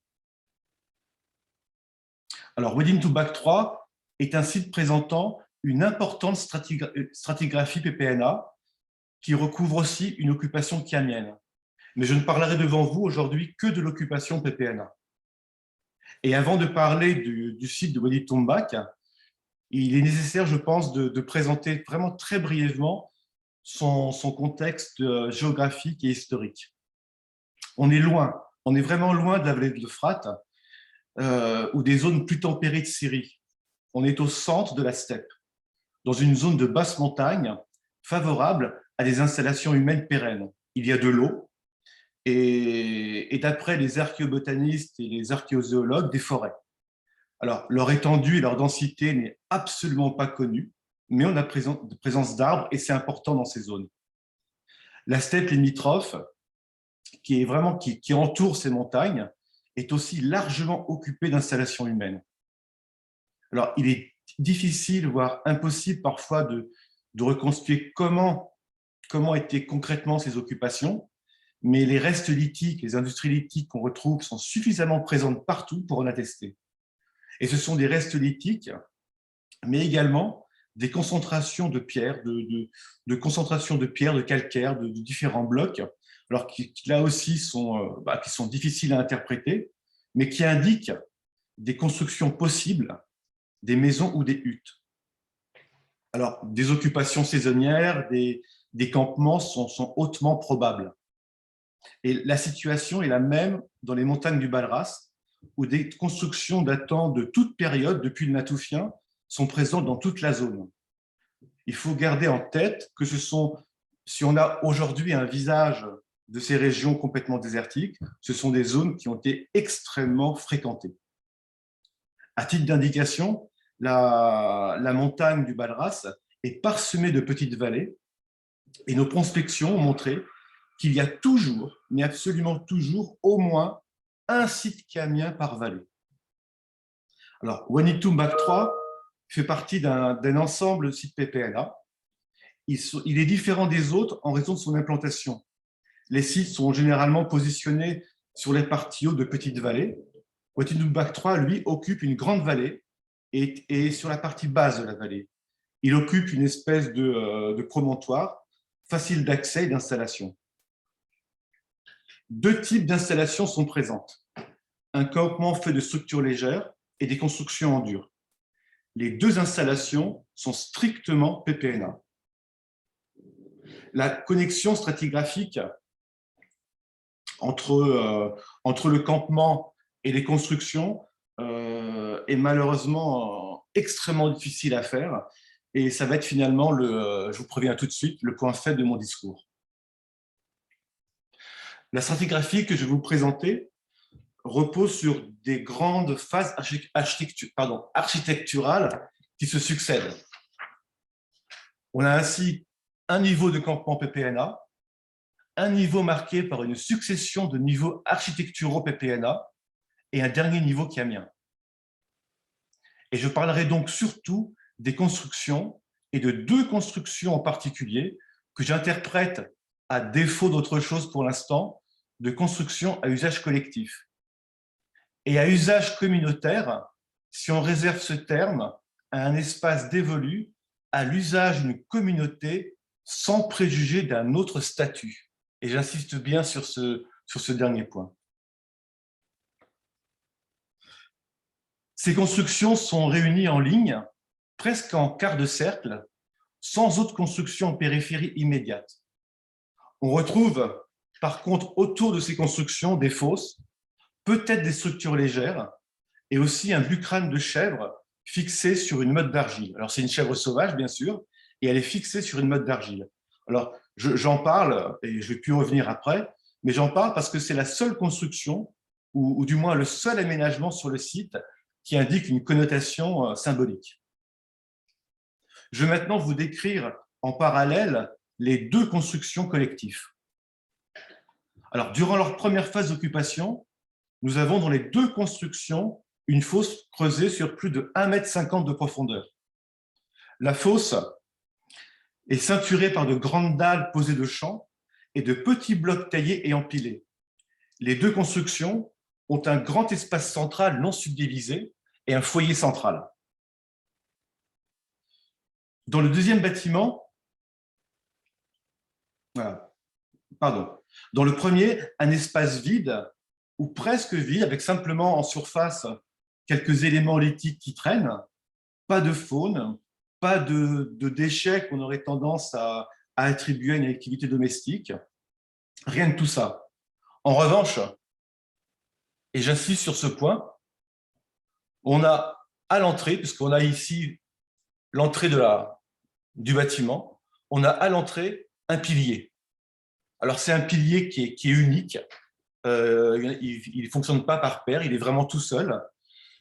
Alors, Wadi Tumbak 3 est un site présentant une importante stratigraphie PPNA qui recouvre aussi une occupation kiamienne. Mais je ne parlerai devant vous aujourd'hui que de l'occupation PPNA. Et avant de parler du site de Wadi Tombak, il est nécessaire, je pense, de présenter vraiment très brièvement son contexte géographique et historique. On est loin, on est vraiment loin de la vallée de l'Euphrate ou des zones plus tempérées de Syrie. On est au centre de la steppe, dans une zone de basse montagne favorable à des installations humaines pérennes. Il y a de l'eau et d'après les archéobotanistes et les archéozoologues, des forêts. Alors, leur étendue et leur densité n'est absolument pas connue, mais on a présence d'arbres et c'est important dans ces zones. La steppe limitrophe, qui entoure ces montagnes, est aussi largement occupée d'installations humaines. Alors, il est difficile, voire impossible parfois de reconstituer comment étaient concrètement ces occupations, mais les restes lithiques, les industries lithiques qu'on retrouve sont suffisamment présentes partout pour en attester. Et ce sont des restes lithiques, mais également des concentrations de pierres, de calcaire, de différents blocs, alors qui là aussi qui sont difficiles à interpréter, mais qui indiquent des constructions possibles, des maisons ou des huttes. Alors, des occupations saisonnières, des campements sont hautement probables. Et la situation est la même dans les montagnes du Balras, où des constructions datant de toute période, depuis le Natoufien, sont présentes dans toute la zone. Il faut garder en tête que si on a aujourd'hui un visage de ces régions complètement désertiques, ce sont des zones qui ont été extrêmement fréquentées. À titre d'indication, la montagne du Balras est parsemée de petites vallées et nos prospections ont montré qu'il y a toujours, mais absolument toujours, au moins un site kiamien par vallée. Alors, Wadi Tombak 3 fait partie d'un ensemble de sites PPNA. Il est différent des autres en raison de son implantation. Les sites sont généralement positionnés sur les parties hautes de petites vallées. Wadi Tombak 3, lui, occupe une grande vallée et est sur la partie basse de la vallée. Il occupe une espèce de promontoire facile d'accès et d'installation. Deux types d'installations sont présentes. Un campement fait de structures légères et des constructions en dur. Les deux installations sont strictement PPNA. La connexion stratigraphique entre le campement et les constructions est malheureusement extrêmement difficile à faire et ça va être finalement, je vous préviens tout de suite, le point faible de mon discours. La stratigraphie que je vais vous présenter repose sur des grandes phases architecturales qui se succèdent. On a ainsi un niveau de campement PPNA, un niveau marqué par une succession de niveaux architecturaux PPNA et un dernier niveau kiamien. Et je parlerai donc surtout des constructions et de deux constructions en particulier que j'interprète, à défaut d'autre chose pour l'instant, de constructions à usage collectif. Et à usage communautaire, si on réserve ce terme à un espace dévolu à l'usage d'une communauté sans préjuger d'un autre statut. Et j'insiste bien sur ce dernier point. Ces constructions sont réunies en ligne, presque en quart de cercle, sans autre construction en périphérie immédiate. On retrouve par contre autour de ces constructions des fosses, peut-être des structures légères, et aussi un bucrane de chèvre fixé sur une motte d'argile. Alors c'est une chèvre sauvage bien sûr, et elle est fixée sur une motte d'argile. Alors j'en parle, et je vais plus revenir après, mais j'en parle parce que c'est la seule construction, ou du moins le seul aménagement sur le site qui indique une connotation symbolique. Je vais maintenant vous décrire en parallèle les deux constructions collectives. Alors, durant leur première phase d'occupation, nous avons dans les deux constructions une fosse creusée sur plus de 1,50 m de profondeur. La fosse est ceinturée par de grandes dalles posées de champs et de petits blocs taillés et empilés. Les deux constructions ont un grand espace central non subdivisé et un foyer central. Dans le deuxième bâtiment, voilà, pardon, dans le premier, un espace vide ou presque vide, avec simplement en surface quelques éléments lithiques qui traînent, pas de faune, pas de déchets qu'on aurait tendance à attribuer à une activité domestique, rien de tout ça. En revanche, et j'insiste sur ce point, on a à l'entrée, puisqu'on a ici l'entrée du bâtiment, on a à l'entrée un pilier. Alors c'est un pilier qui est unique, il ne fonctionne pas par paire, il est vraiment tout seul.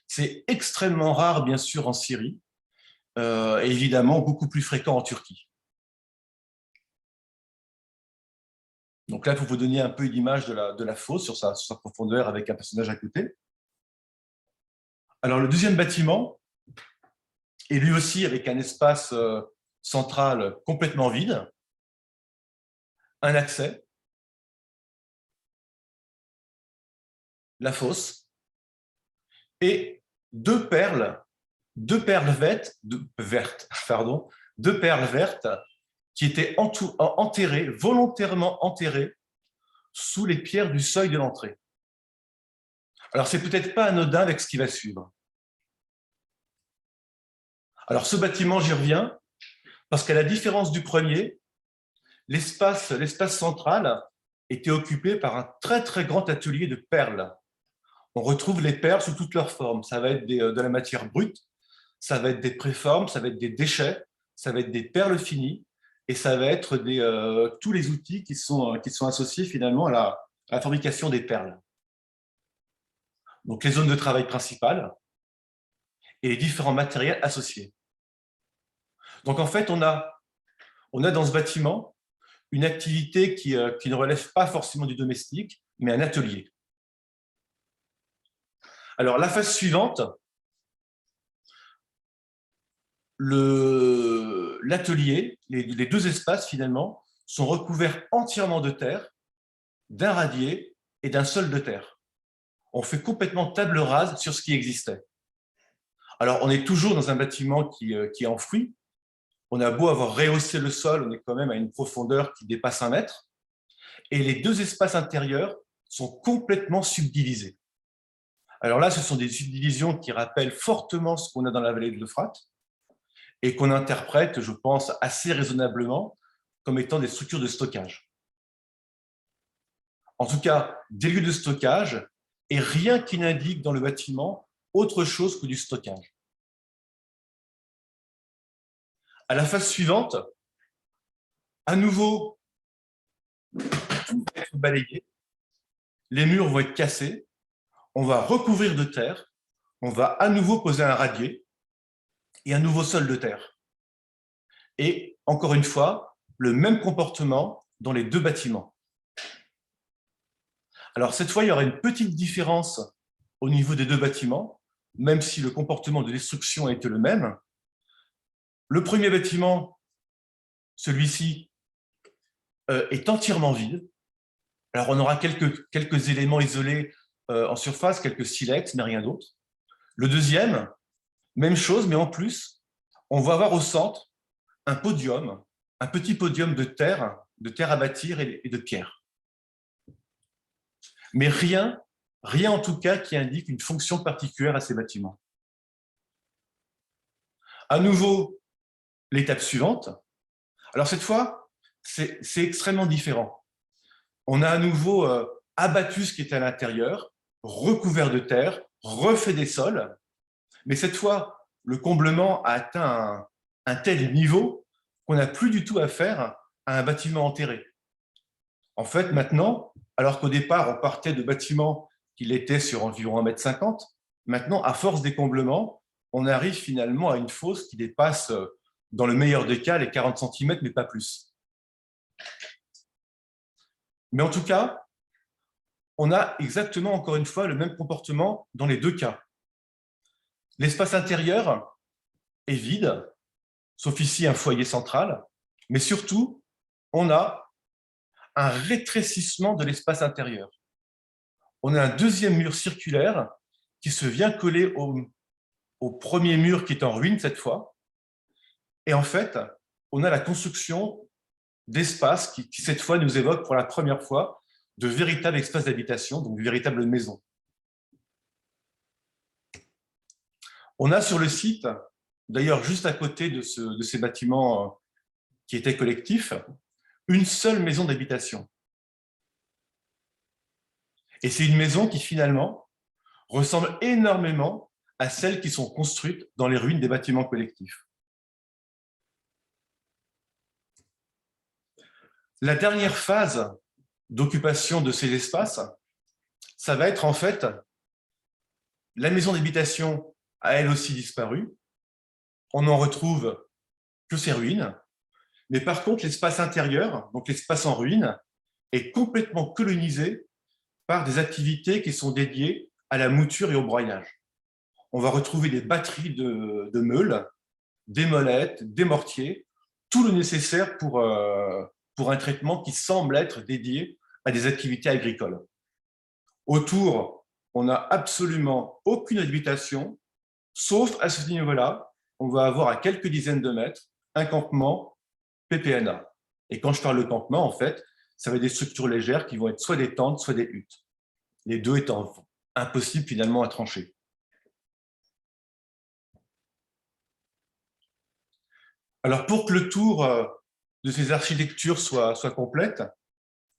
C'est extrêmement rare, bien sûr, en Syrie, et évidemment beaucoup plus fréquent en Turquie. Donc là, pour vous donner un peu une image de la fosse sur sa profondeur avec un personnage à côté. Alors le deuxième bâtiment est lui aussi avec un espace central complètement vide, un accès, la fosse, et deux perles vertes, qui étaient enterrées, volontairement enterrées, sous les pierres du seuil de l'entrée. Alors, c'est peut-être pas anodin avec ce qui va suivre. Alors, ce bâtiment, j'y reviens, parce qu'à la différence du premier, l'espace central était occupé par un très, très grand atelier de perles. On retrouve les perles sous toutes leurs formes. Ça va être de la matière brute, ça va être des préformes, ça va être des déchets, ça va être des perles finies, et ça va être tous les outils qui sont associés finalement à la fabrication des perles. Donc les zones de travail principales et les différents matériels associés. Donc en fait, on a dans ce bâtiment une activité qui ne relève pas forcément du domestique, mais un atelier. Alors la phase suivante, l'atelier, les deux espaces finalement, sont recouverts entièrement de terre, d'un radier et d'un sol de terre. On fait complètement table rase sur ce qui existait. Alors, on est toujours dans un bâtiment qui est enfoui. On a beau avoir rehaussé le sol, on est quand même à une profondeur qui dépasse 1 mètre. Et les deux espaces intérieurs sont complètement subdivisés. Alors là, ce sont des subdivisions qui rappellent fortement ce qu'on a dans la vallée de l'Euphrate et qu'on interprète, je pense, assez raisonnablement comme étant des structures de stockage. En tout cas, des lieux de stockage et rien qui n'indique dans le bâtiment autre chose que du stockage. À la phase suivante, à nouveau, tout va être balayé, les murs vont être cassés, on va recouvrir de terre, on va à nouveau poser un radier et un nouveau sol de terre. Et encore une fois, le même comportement dans les deux bâtiments. Alors cette fois, il y aura une petite différence au niveau des deux bâtiments, même si le comportement de destruction a été le même. Le premier bâtiment, celui-ci, est entièrement vide. Alors on aura quelques éléments isolés en surface, quelques silex, mais rien d'autre. Le deuxième, même chose, mais en plus, on va avoir au centre un podium, un petit podium de terre à bâtir et de pierre. Mais rien en tout cas qui indique une fonction particulière à ces bâtiments. À nouveau, l'étape suivante. Alors cette fois, c'est extrêmement différent. On a à nouveau abattu ce qui était à l'intérieur, recouvert de terre, refait des sols, mais cette fois, le comblement a atteint un tel niveau qu'on n'a plus du tout affaire à un bâtiment enterré. En fait, maintenant, alors qu'au départ, on partait de bâtiments qui l'étaient sur environ 1,50 m, maintenant, à force des comblements, on arrive finalement à une fosse qui dépasse, dans le meilleur des cas, les 40 cm, mais pas plus. Mais en tout cas, on a exactement, encore une fois, le même comportement dans les deux cas. L'espace intérieur est vide, sauf ici un foyer central, mais surtout, on a un rétrécissement de l'espace intérieur. On a un deuxième mur circulaire qui se vient coller au premier mur qui est en ruine cette fois, Et en fait, on a la construction d'espaces qui, cette fois, nous évoquent pour la première fois de véritables espaces d'habitation, donc de véritables maisons. On a sur le site, d'ailleurs juste à côté de ces bâtiments qui étaient collectifs, une seule maison d'habitation. Et c'est une maison qui finalement ressemble énormément à celles qui sont construites dans les ruines des bâtiments collectifs. La dernière phase d'occupation de ces espaces, ça va être en fait la maison d'habitation a elle aussi disparu. On n'en retrouve que ses ruines. Mais par contre, l'espace intérieur, donc l'espace en ruine, est complètement colonisé par des activités qui sont dédiées à la mouture et au broyage. On va retrouver des batteries de meules, des molettes, des mortiers, tout le nécessaire pour un traitement qui semble être dédié à des activités agricoles. Autour, on n'a absolument aucune habitation, sauf à ce niveau-là, on va avoir à quelques dizaines de mètres un campement PPNA. Et quand je parle de campement, en fait, ça va être des structures légères qui vont être soit des tentes, soit des huttes. Les deux étant impossibles finalement à trancher. Alors pour que le tour de ces architectures soit complète,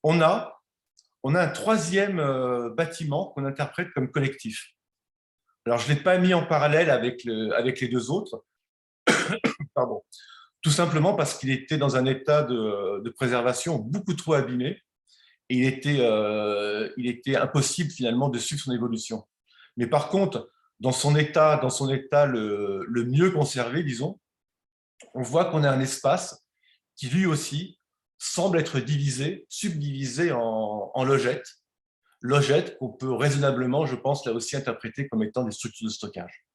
on a un troisième bâtiment qu'on interprète comme collectif. Alors je ne l'ai pas mis en parallèle avec les deux autres, pardon. Tout simplement parce qu'il était dans un état de préservation beaucoup trop abîmé et il était impossible finalement de suivre son évolution. Mais par contre, dans son état le mieux conservé, disons, on voit qu'on a un espace qui lui aussi semble être subdivisé en logettes. Logettes qu'on peut raisonnablement, je pense, là aussi interpréter comme étant des structures de stockage.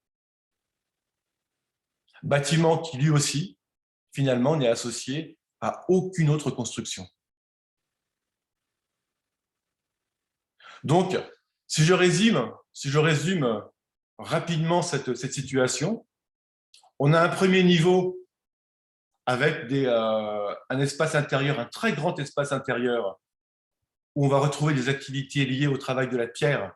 Bâtiment qui lui aussi, finalement, n'est associé à aucune autre construction. Donc, si je résume rapidement cette situation, on a un premier niveau avec un espace intérieur, un très grand espace intérieur, où on va retrouver des activités liées au travail de la pierre,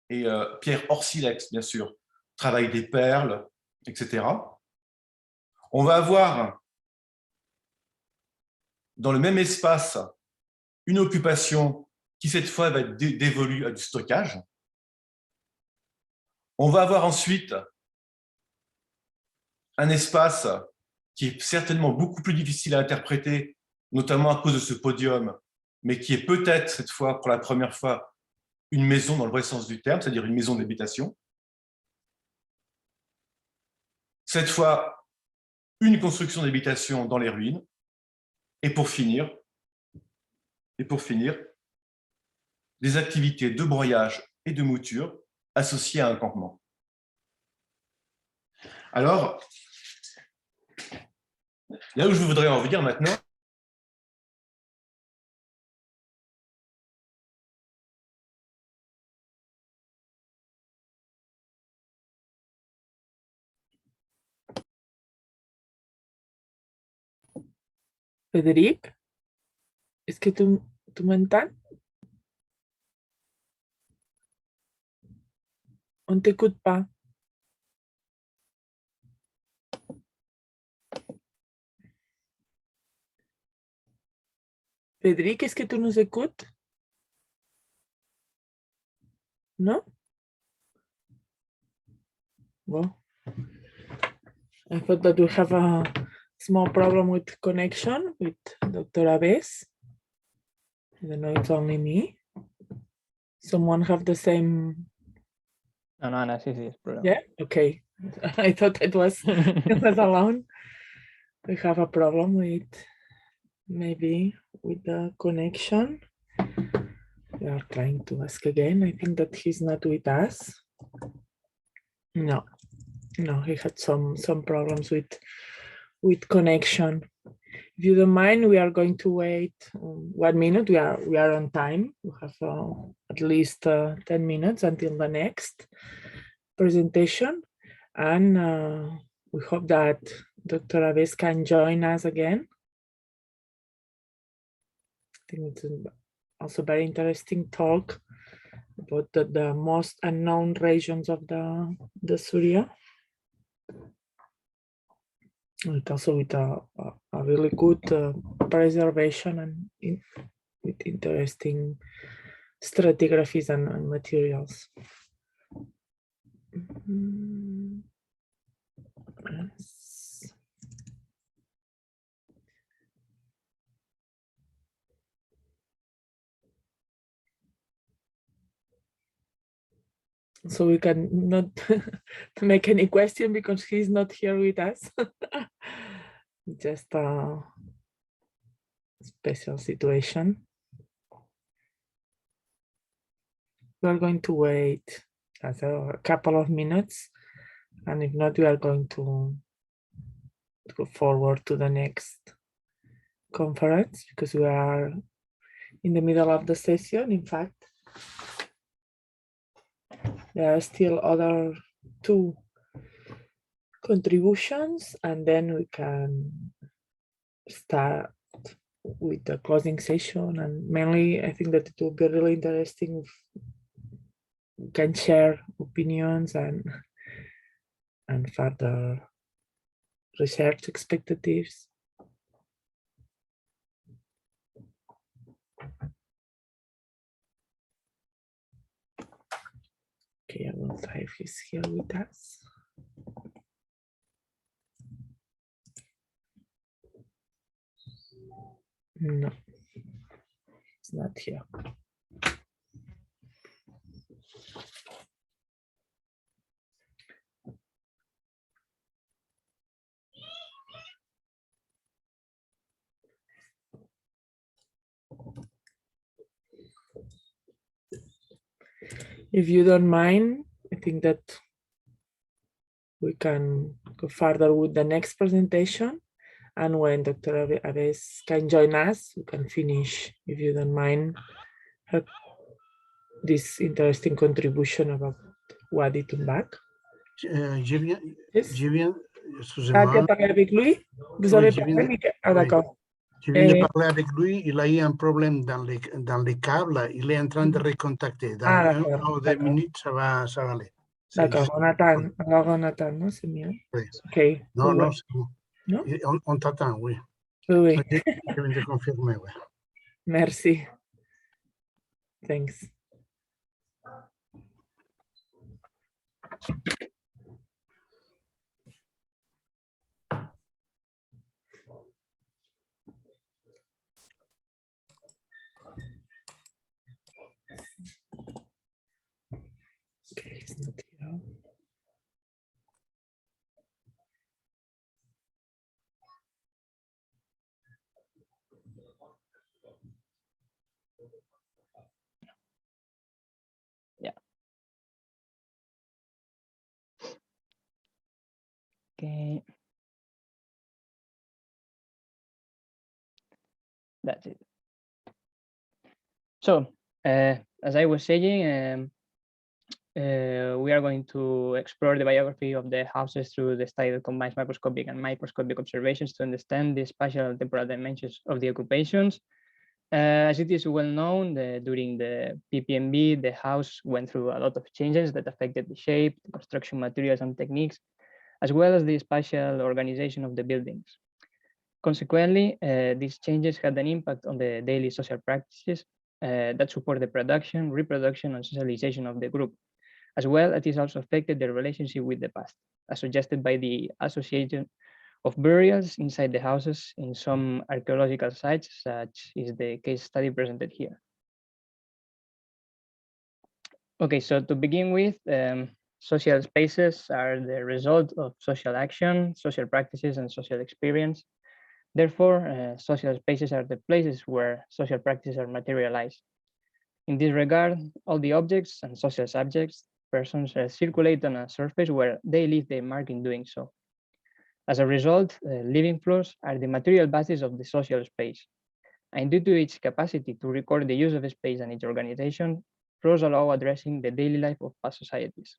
et pierre hors silex, bien sûr, travail des perles, etc. On va avoir dans le même espace une occupation qui, cette fois, va être dévolue à du stockage. On va avoir ensuite un espace qui est certainement beaucoup plus difficile à interpréter, notamment à cause de ce podium, mais qui est peut-être, cette fois, pour la première fois, une maison dans le vrai sens du terme, c'est-à-dire une maison d'habitation. Cette fois, une construction d'habitation dans les ruines. Et pour finir, des activités de broyage et de mouture associées à un campement. Alors, là où je voudrais en venir maintenant, Frédéric, est-ce que tu m'entends? On ne t'écoute pas. Frédéric, est-ce que tu nous écoutes? Non? Well, I thought that we have a small problem with connection with Dr. Aves. I don't know, it's only me. Someone have the same? No, sí, es problema. Yeah, okay. I thought it was alone. We have a problem with maybe with the connection. We are trying to ask again. I think that he's not with us. No, he had some problems with connection. If you don't mind, we are going to wait 1 minute. We are on time. We have at least 10 minutes until the next presentation, and we hope that Dr. Aves can join us again. I think it's also very interesting talk about the most unknown regions of the Syria. And also with a really good preservation and with interesting stratigraphies and materials. Yes. So we can not make any question because he's not here with us. Just a special situation. We're going to wait a couple of minutes, and if not, we are going to go forward to the next conference because we are in the middle of the session. In fact, there are still other 2 contributions, and then we can start with the closing session. And mainly, I think that it will be really interesting if we can share opinions and further research expectations. Okay, I will try if he's here with us. No, it's not here. If you don't mind, I think that we can go further with the next presentation. And when Dr. Aves can join us, we can finish, if you don't mind, this interesting contribution about Wadi Tumbak. Je viens, Yes. excusez-moi. Tu as parlé avec lui? Vous avez parlé, Michael? Ah, d'accord. Je viens de parler avec lui, il a eu un problème dans les câbles, il est en train de recontacter. Dans un ou 2 minutes, ça va aller. D'accord, on attend. Alors on attend, non? C'est mieux. Oui. Ok. Non, non, c'est bon. Non? On t'attend, oui. Oui. Je viens de confirmer, oui. Merci. Thanks. Okay, it's not here. Yeah. Okay. That's it. So, as I was saying, we are going to explore the biography of the houses through the study that combines microscopic and microscopic observations to understand the spatial and temporal dimensions of the occupations. As it is well known, during the Dpmb, the house went through a lot of changes that affected the shape, the construction materials and techniques, as well as the spatial organization of the buildings. Consequently, these changes had an impact on the daily social practices that support the production, reproduction, and socialization of the group, as well as it also affected their relationship with the past, as suggested by the association of burials inside the houses in some archaeological sites, such is the case study presented here. Okay, so to begin with, social spaces are the result of social action, social practices, and social experience. Therefore, social spaces are the places where social practices are materialized. In this regard, all the objects and social subjects, persons circulate on a surface where they leave their mark in doing so. As a result, living floors are the material basis of the social space. And due to its capacity to record the use of space and its organization, floors allow addressing the daily life of past societies.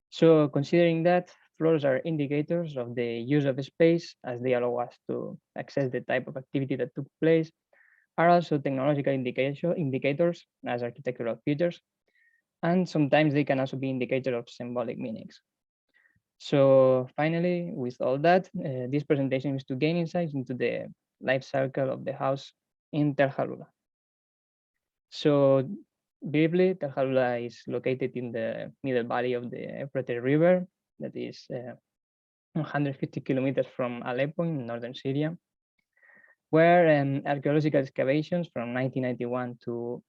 So considering that, floors are indicators of the use of space, as they allow us to access the type of activity that took place, are also technological indicators as architectural features, and sometimes they can also be indicators of symbolic meanings. So finally, with all that, this presentation is to gain insights into the life cycle of the house in Terkarlulla. So briefly, Terkarlulla is located in the middle valley of the Euphrates River, that is 150 kilometers from Aleppo in northern Syria, where archaeological excavations from 1991 to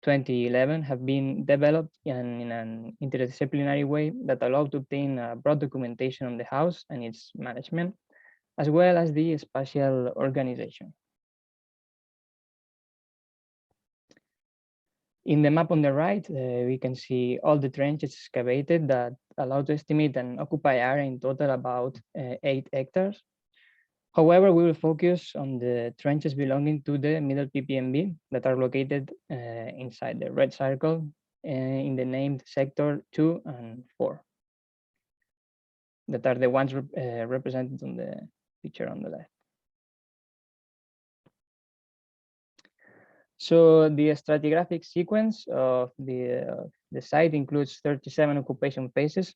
2011 have been developed in an interdisciplinary way that allowed to obtain broad documentation on the house and its management, as well as the spatial organization. In the map on the right, we can see all the trenches excavated that allow to estimate an occupied area in total about 8 hectares. However, we will focus on the trenches belonging to the middle Dpmb that are located inside the red circle in the named sector 2 and 4, that are the ones represented on the picture on the left. So the stratigraphic sequence of the site includes 37 occupation phases,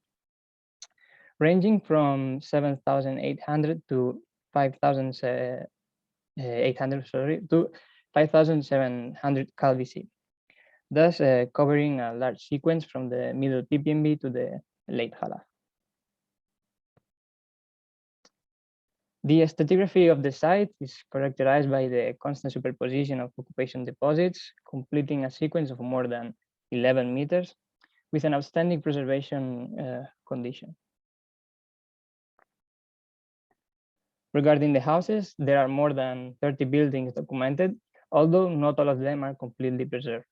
ranging from 7,800 to 5,800, to 5,700 calvici, thus covering a large sequence from the middle Dpmb to the late Halaf. The stratigraphy of the site is characterized by the constant superposition of occupation deposits, completing a sequence of more than 11 meters with an outstanding preservation condition. Regarding the houses, there are more than 30 buildings documented, although not all of them are completely preserved.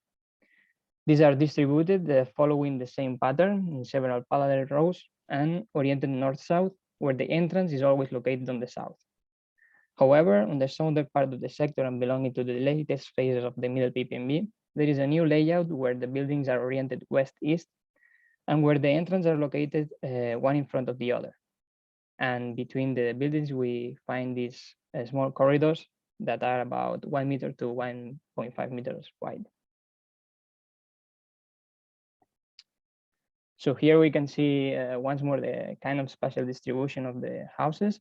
These are distributed following the same pattern in several parallel rows and oriented north-south, where the entrance is always located on the south. However, on the southern part of the sector and belonging to the latest phases of the middle Dpmb, there is a new layout where the buildings are oriented west-east and where the entrances are located one in front of the other. And between the buildings, we find these small corridors that are about 1 meter to 1.5 meters wide. So here we can see once more the kind of spatial distribution of the houses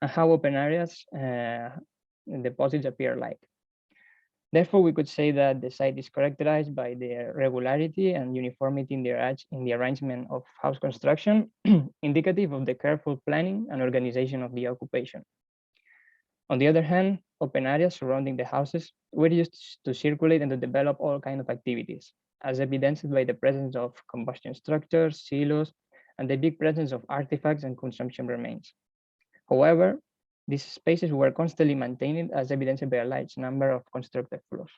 and how open areas deposits appear like. Therefore, we could say that the site is characterized by the regularity and uniformity in the arrangement of house construction, indicative of the careful planning and organization of the occupation. On the other hand, open areas surrounding the houses were used to circulate and to develop all kinds of activities, as evidenced by the presence of combustion structures, silos, and the big presence of artifacts and consumption remains. However, these spaces were constantly maintained, as evidenced by a large number of constructed floors.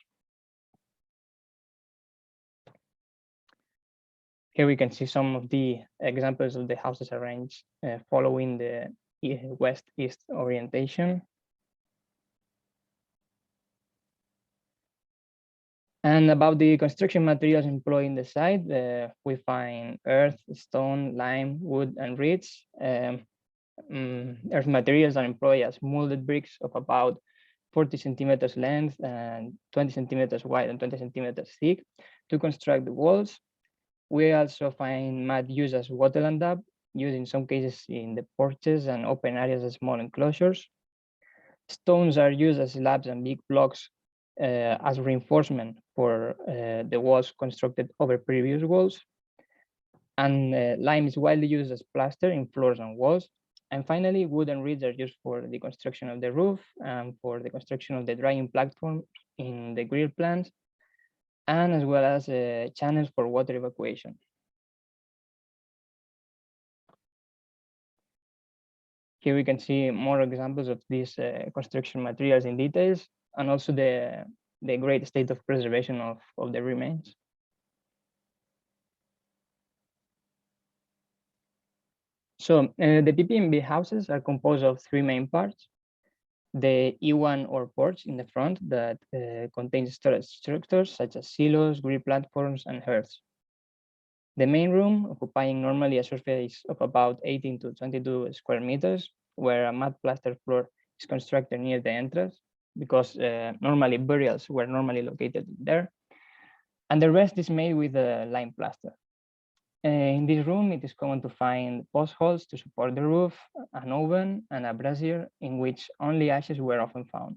Here we can see some of the examples of the houses arranged following the west-east orientation. And about the construction materials employed in the site, we find earth, stone, lime, wood, and reeds. Earth materials are employed as molded bricks of about 40 centimeters length and 20 centimeters wide and 20 centimeters thick to construct the walls. We also find mud used as waterland dab, used in some cases in the porches and open areas as small enclosures. Stones are used as slabs and big blocks as reinforcement for the walls constructed over previous walls. And lime is widely used as plaster in floors and walls. And finally, wood and reeds are used for the construction of the roof and for the construction of the drying platform in the grill plants, and as well as channels for water evacuation. Here we can see more examples of these construction materials in details, and also the great state of preservation of the remains. So the Dpmb houses are composed of 3 main parts. The E1 or porch in the front that contains storage structures such as silos, grill platforms, and hearths. The main room, occupying normally a surface of about 18 to 22 square meters, where a mud plaster floor is constructed near the entrance, because normally burials were normally located there. And the rest is made with lime plaster. In this room, it is common to find post holes to support the roof, an oven, and a brazier in which only ashes were often found.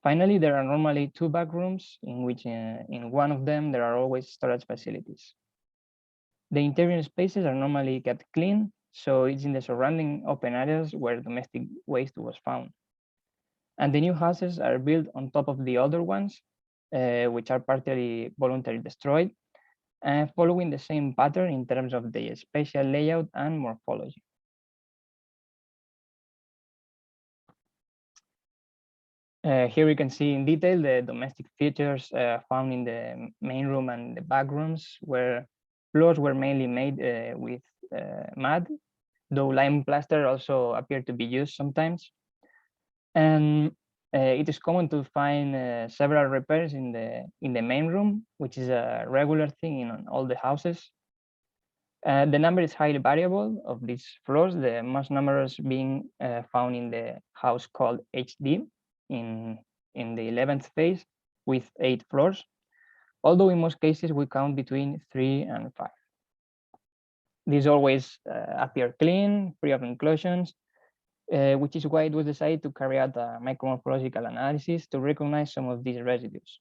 Finally, there are normally 2 back rooms in which in one of them there are always storage facilities. The interior spaces are normally kept clean, so it's in the surrounding open areas where domestic waste was found. And the new houses are built on top of the older ones, which are partly voluntarily destroyed, following the same pattern in terms of the spatial layout and morphology. Here we can see in detail the domestic features found in the main room and the back rooms, where floors were mainly made with mud, though lime plaster also appeared to be used sometimes. And it is common to find several repairs in the main room, which is a regular thing in all the houses. The number is highly variable of these floors, the most numerous being found in the house called HD in the 11th phase with 8 floors, although in most cases we count between 3 and 5. These always appear clean, free of inclusions, which is why it was decided to carry out a micromorphological analysis to recognize some of these residues.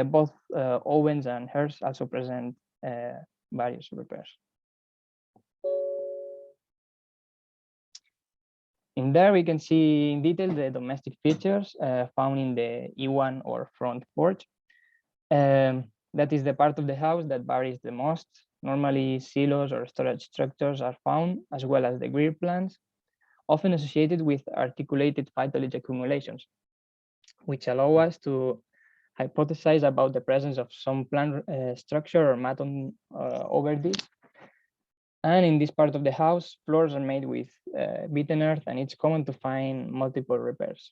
Both ovens and hearths also present various repairs. In there, we can see in detail the domestic features found in the E1 or front porch. That is the part of the house that varies the most. Normally, silos or storage structures are found, as well as the grill plants, often associated with articulated phytolith accumulations, which allow us to hypothesize about the presence of some plant structure or maton over this. And in this part of the house, floors are made with beaten earth, and it's common to find multiple repairs.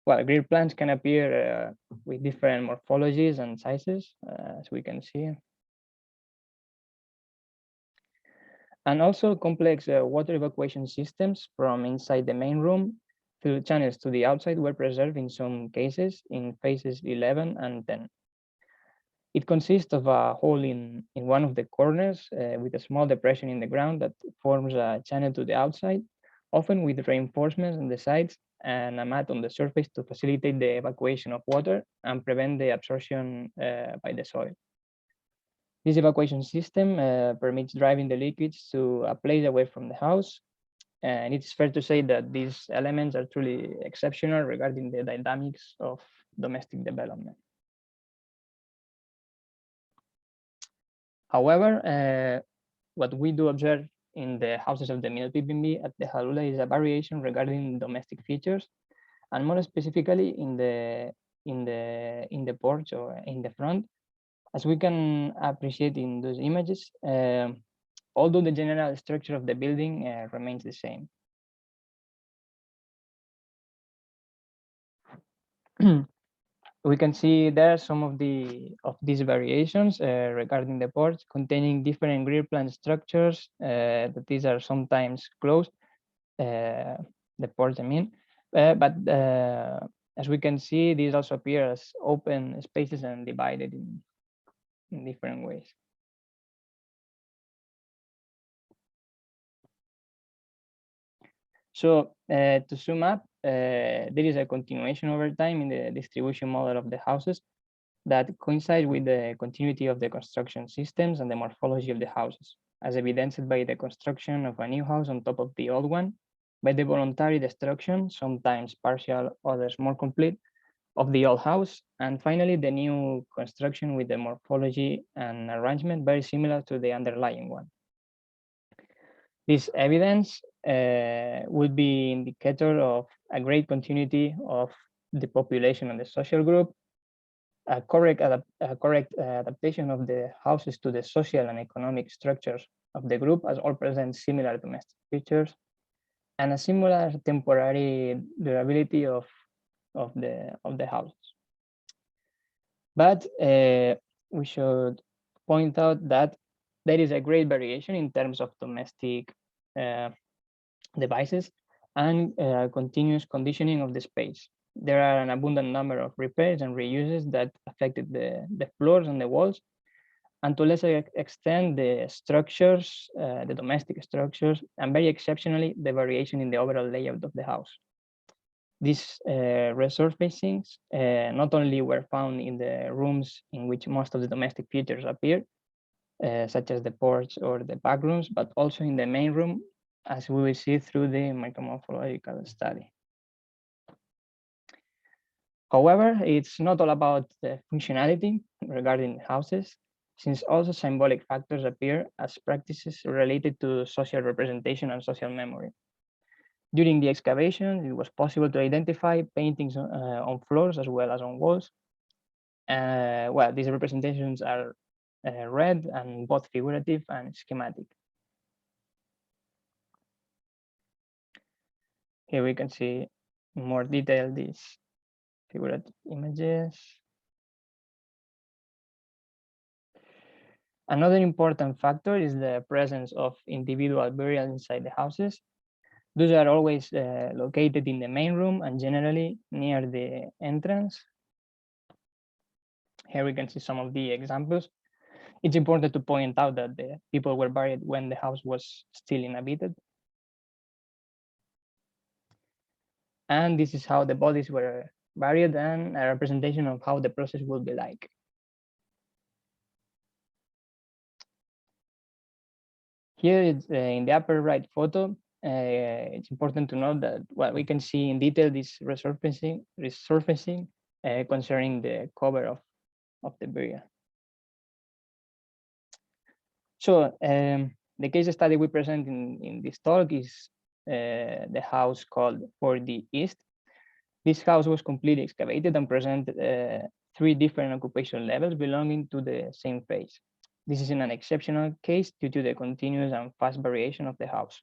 Well, grill plants can appear with different morphologies and sizes, as we can see. And also complex water evacuation systems from inside the main room through channels to the outside were preserved in some cases in phases 11 and 10. It consists of a hole in one of the corners with a small depression in the ground that forms a channel to the outside, often with reinforcements on the sides and a mat on the surface to facilitate the evacuation of water and prevent the absorption by the soil. This evacuation system permits driving the liquids to a place away from the house. And it's fair to say that these elements are truly exceptional regarding the dynamics of domestic development. However, what we do observe in the houses of the middle Dpmb at the Terkarlulla is a variation regarding domestic features, and more specifically in the porch or in the front, as we can appreciate in those images. Although the general structure of the building remains the same. We can see there some of these variations regarding the porch, containing different grill plant structures that these are sometimes closed, the porch I mean, but as we can see, these also appear as open spaces and divided in different ways. So to sum up, there is a continuation over time in the distribution model of the houses that coincides with the continuity of the construction systems and the morphology of the houses, as evidenced by the construction of a new house on top of the old one, by the voluntary destruction, sometimes partial, others more complete, of the old house, and finally the new construction with the morphology and arrangement very similar to the underlying one. This evidence would be indicator of a great continuity of the population and the social group, a correct adaptation of the houses to the social and economic structures of the group, as all present similar domestic features, and a similar temporary durability of the houses. But we should point out that there is a great variation in terms of domestic devices and continuous conditioning of the space. There are an abundant number of repairs and reuses that affected the floors and the walls, and to a lesser extent, the structures, the domestic structures, and very exceptionally, the variation in the overall layout of the house. These resurfacings not only were found in the rooms in which most of the domestic features appear, such as the porch or the back rooms, but also in the main room, as we will see through the micromorphological study. However, it's not all about the functionality regarding houses, since also symbolic factors appear as practices related to social representation and social memory. During the excavation, it was possible to identify paintings on floors as well as on walls. Well, these representations are read and both figurative and schematic. Here we can see in more detail these figurative images. Another important factor is the presence of individual burials inside the houses. Those are always located in the main room and generally near the entrance. Here we can see some of the examples. It's important to point out that the people were buried when the house was still inhabited. And this is how the bodies were buried and a representation of how the process will be like. Here it's in the upper right photo. It's important to note that we can see in detail this resurfacing concerning the cover of the burial. So the case study we present in this talk is the house called 4D East. This house was completely excavated and presented 3 different occupation levels belonging to the same phase. This is an exceptional case due to the continuous and fast variation of the house.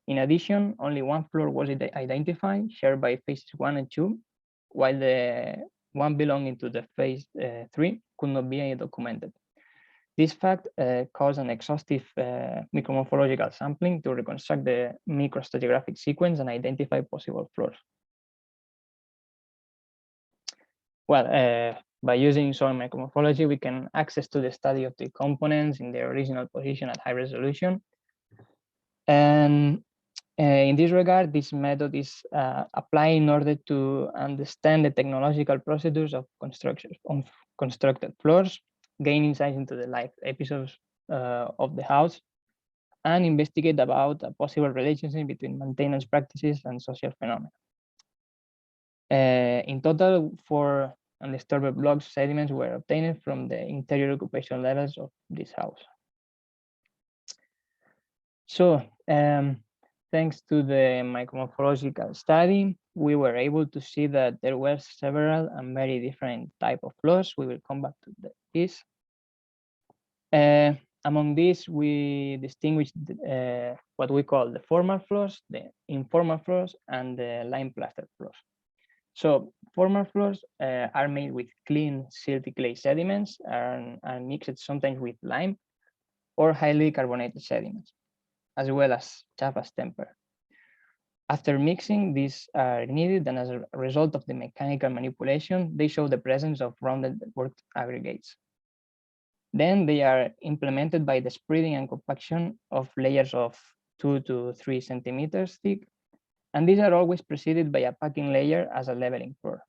In addition, only one floor was identified, shared by phases 1 and 2, while the one belonging to the phase 3 could not be documented. This fact caused an exhaustive micromorphological sampling to reconstruct the microstratigraphic sequence and identify possible floors. Well, by using soil micromorphology, we can access to the study of the components in their original position at high resolution. And in this regard, this method is applied in order to understand the technological procedures of constructed floors, gain insights into the life episodes of the house, and investigate about a possible relationship between maintenance practices and social phenomena. In total, 4 undisturbed blocks sediments were obtained from the interior occupation levels of this house. So, thanks to the micromorphological study, we were able to see that there were several and very different types of floors. We will come back to this. Among these, we distinguished what we call the formal floors, the informal floors, and the lime plaster floors. So formal floors are made with clean silty clay sediments and are mixed sometimes with lime or highly carbonated sediments, as well as chaff as temper. After mixing, these are kneaded, and as a result of the mechanical manipulation, they show the presence of rounded worked aggregates. Then they are implemented by the spreading and compaction of layers of 2 to 3 centimeters thick, and these are always preceded by a packing layer as a leveling floor.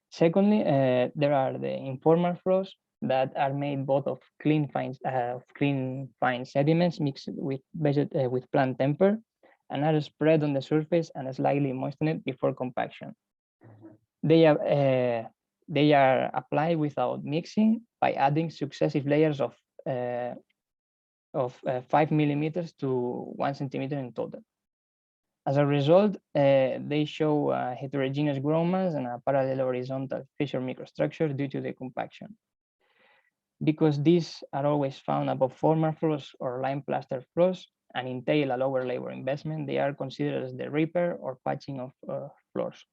Secondly, there are the informal floors that are made both of clean fine sediments mixed with plant temper and are spread on the surface and slightly moistened before compaction. They are applied without mixing by adding successive layers of 5 millimeters to 1 centimeter in total. As a result, they show heterogeneous ground mass and a parallel horizontal fissure microstructure due to the compaction. Because these are always found above formal floors or lime plaster floors and entail a lower labor investment, they are considered as the repair or patching of floors.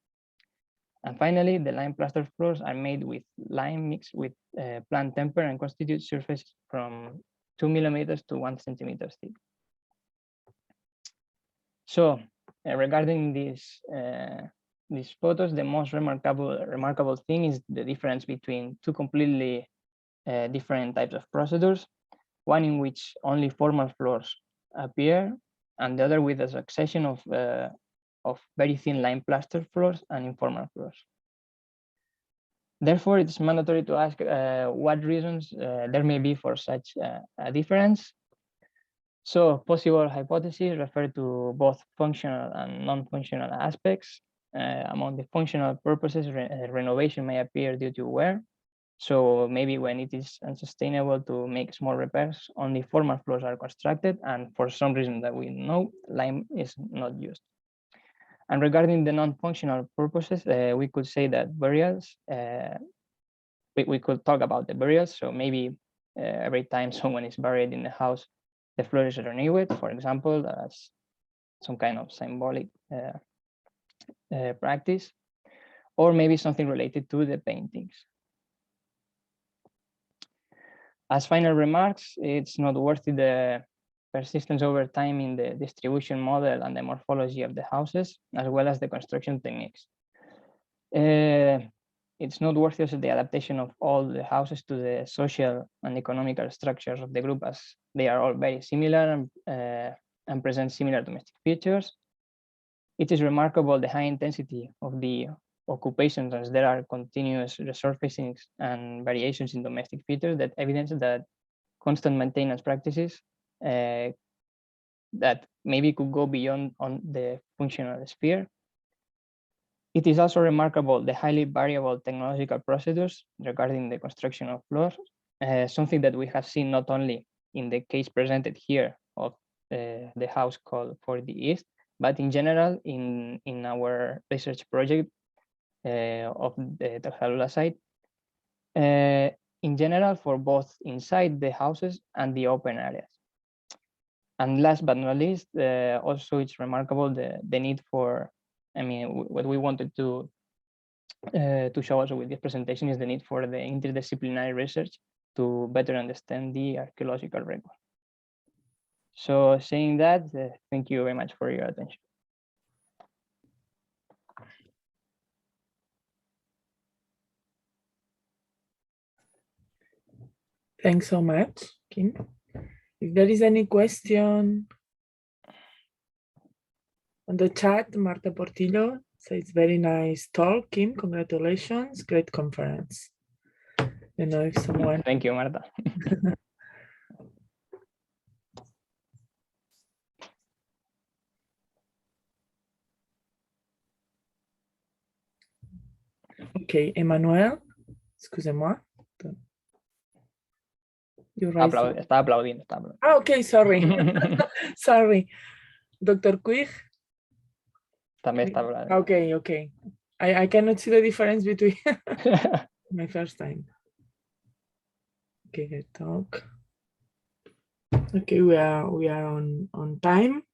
And finally, the lime plaster floors are made with lime mixed with plant temper and constitute surfaces from 2 millimeters to 1 centimeter thick. So regarding these photos, the most remarkable thing is the difference between two completely different types of procedures, one in which only formal floors appear, and the other with a succession of very thin lime plaster floors and informal floors. Therefore, it's mandatory to ask what reasons there may be for such a difference. So possible hypotheses refer to both functional and non-functional aspects. Among the functional purposes, renovation may appear due to wear. So maybe when it is unsustainable to make small repairs, only formal floors are constructed, and for some reason that we know, lime is not used. And regarding the non-functional purposes, we could say that burials, we could talk about the burials. So maybe every time someone is buried in the house, the floor is renewed, for example, as some kind of symbolic practice, or maybe something related to the paintings. As final remarks, it's noteworthy the persistence over time in the distribution model and the morphology of the houses, as well as the construction techniques. It's noteworthy also the adaptation of all the houses to the social and economical structures of the group, as they are all very similar and present similar domestic features. It is remarkable the high intensity of the occupations, as there are continuous resurfacings and variations in domestic features that evidence that constant maintenance practices that maybe could go beyond on the functional sphere. It is also remarkable the highly variable technological procedures regarding the construction of floors, something that we have seen not only in the case presented here of the house called for the East, but in general in our research project of the Terkarlulla site, in general for both inside the houses and the open areas. And last but not least, also it's remarkable the need for, I mean, what we wanted to show also with this presentation is the need for the interdisciplinary research to better understand the archaeological record. So saying that, thank you very much for your attention. Thanks so much, Kim. If there is any question on the chat, Marta Portillo says, very nice talk, Kim, congratulations, great conference. You know, if someone... Thank you, Marta. Okay, Emmanuel, excusez-moi. Está aplaudiendo. Ah, okay, sorry. Sorry. Dr. Quig? También está aplaudiendo. Okay, okay. I cannot see the difference between my first time. Okay, good talk. Okay, we are on time.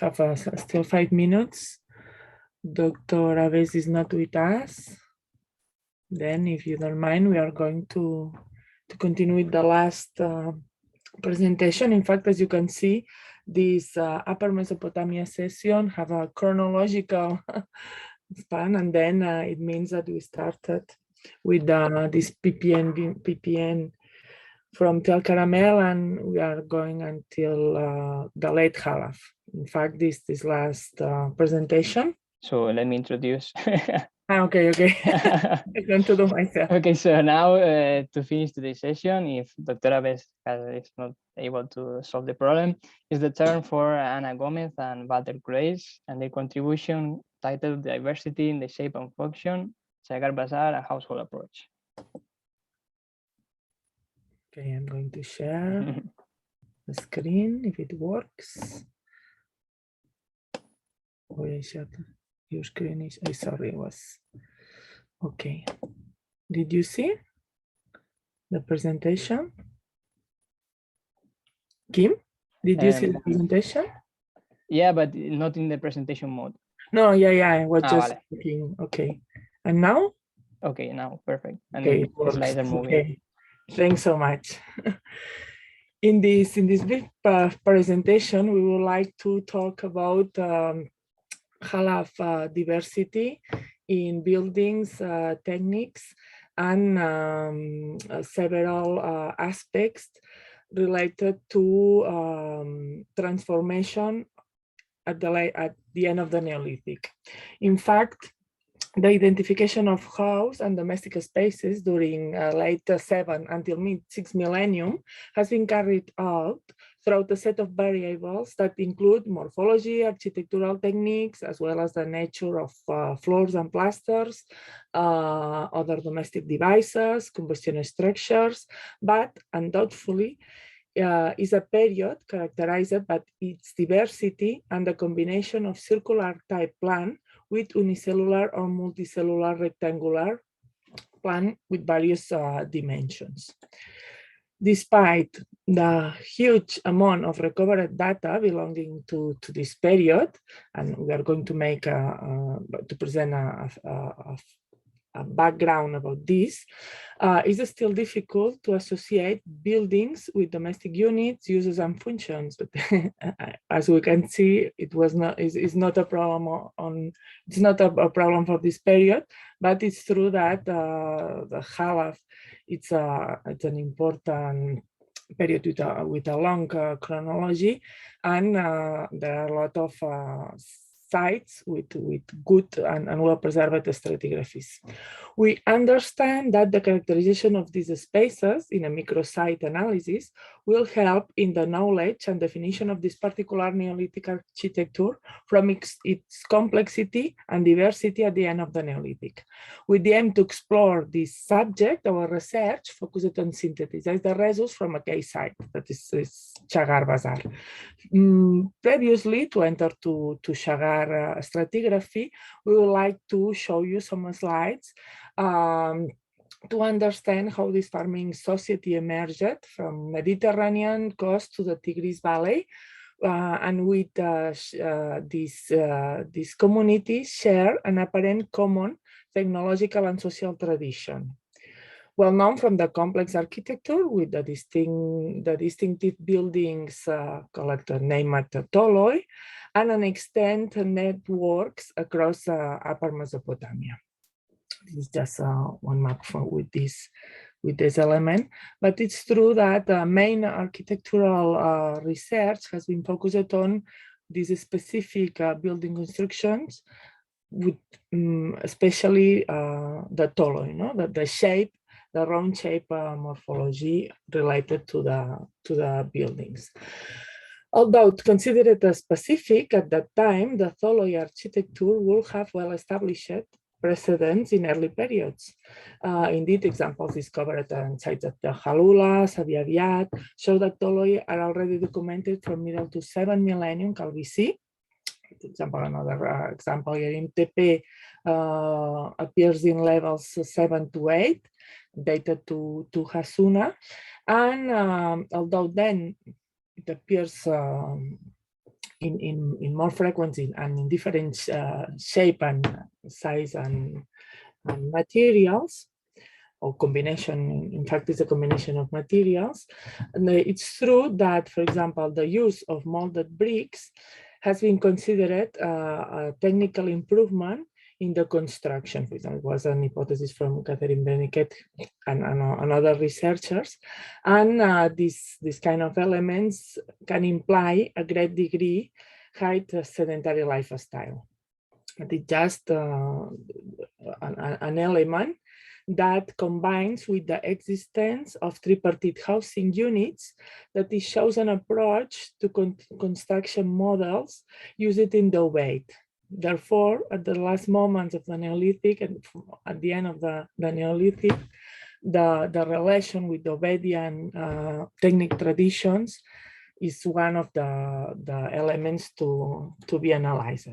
Have still 5 minutes. Dr. Aves is not with us. Then, if you don't mind, we are going to continue with the last presentation. In fact, as you can see, this Upper Mesopotamia session have a chronological span, and then it means that we started with this PPN from Terkarlulla, and we are going until the late Halaf. In fact, this last presentation. So let me introduce. Okay. I'm going to do myself. Okay, so now to finish today's session, if Dr. Aves is not able to solve the problem, is the turn for Ana Gomez and Walter Grace and their contribution titled Diversity in the Shape and Function, Sagar Bazaar, a Household Approach. Okay, I'm going to share the screen if it works. Oh, I shared. Your screen is, sorry, it was okay. Did you see the presentation? Kim, did you see the presentation? Yeah, but not in the presentation mode. No, yeah, I was just vale. looking. Okay. And now? Okay, now perfect. And Okay, it the works. slides are moving. Okay. Thanks so much. In this brief presentation, we would like to talk about halaf diversity in buildings, techniques, and several aspects related to transformation at the end of the Neolithic. In fact, the identification of house and domestic spaces during late 7 until mid-6 millennium has been carried out throughout a set of variables that include morphology, architectural techniques, as well as the nature of floors and plasters, other domestic devices, combustion structures, but undoubtedly is a period characterized by its diversity and the combination of circular type plan with unicellular or multicellular rectangular plan with various dimensions. Despite the huge amount of recovered data belonging to this period, and we are going to make to present a background about this, it's still difficult to associate buildings with domestic units, uses, and functions. But as we can see, it was not is not a problem it's not a problem for this period. But it's true that the halaf it's an important period with a long chronology, and there are a lot of sites with good and well-preserved stratigraphies. We understand that the characterization of these spaces in a microsite analysis will help in the knowledge and definition of this particular Neolithic architecture from its complexity and diversity at the end of the Neolithic. With the aim to explore this subject, our research focused on synthesizing the results from a case site, that is Chagar Bazar. Previously, to enter to Chagar stratigraphy, we would like to show you some slides to understand how this farming society emerged from Mediterranean coast to the Tigris Valley, and with these communities share an apparent common technological and social tradition. Well known from the complex architecture with the distinctive buildings named Toloi, and an extent networks across Upper Mesopotamia. This is just one map with this element, but it's true that main architectural research has been focused on these specific building constructions, with especially the Toloi, the shape, the round shape morphology related to the buildings. Although considered as specific at that time, the Toloi architecture will have well-established precedents in early periods. Indeed, examples discovered on sites at Terkarlulla, Sabiaviat, show that Toloi are already documented from middle to 7 millennium BC. For example, another example here in Tepe appears in levels 7 to 8, dated to Hasuna. And although then it appears in more frequency and in different shape and size and materials, or combination, in fact, it's a combination of materials. And it's true that, for example, the use of molded bricks has been considered a technical improvement in the construction. For example, it was an hypothesis from Catherine Beniquet and other researchers. And this kind of elements can imply a great degree high sedentary lifestyle. It's just an element that combines with the existence of tripartite housing units, that it shows an approach to construction models used in the weight. Therefore, at the last moments of the Neolithic and at the end of the Neolithic, the relation with the Obedian technique traditions is one of the elements to be analyzed.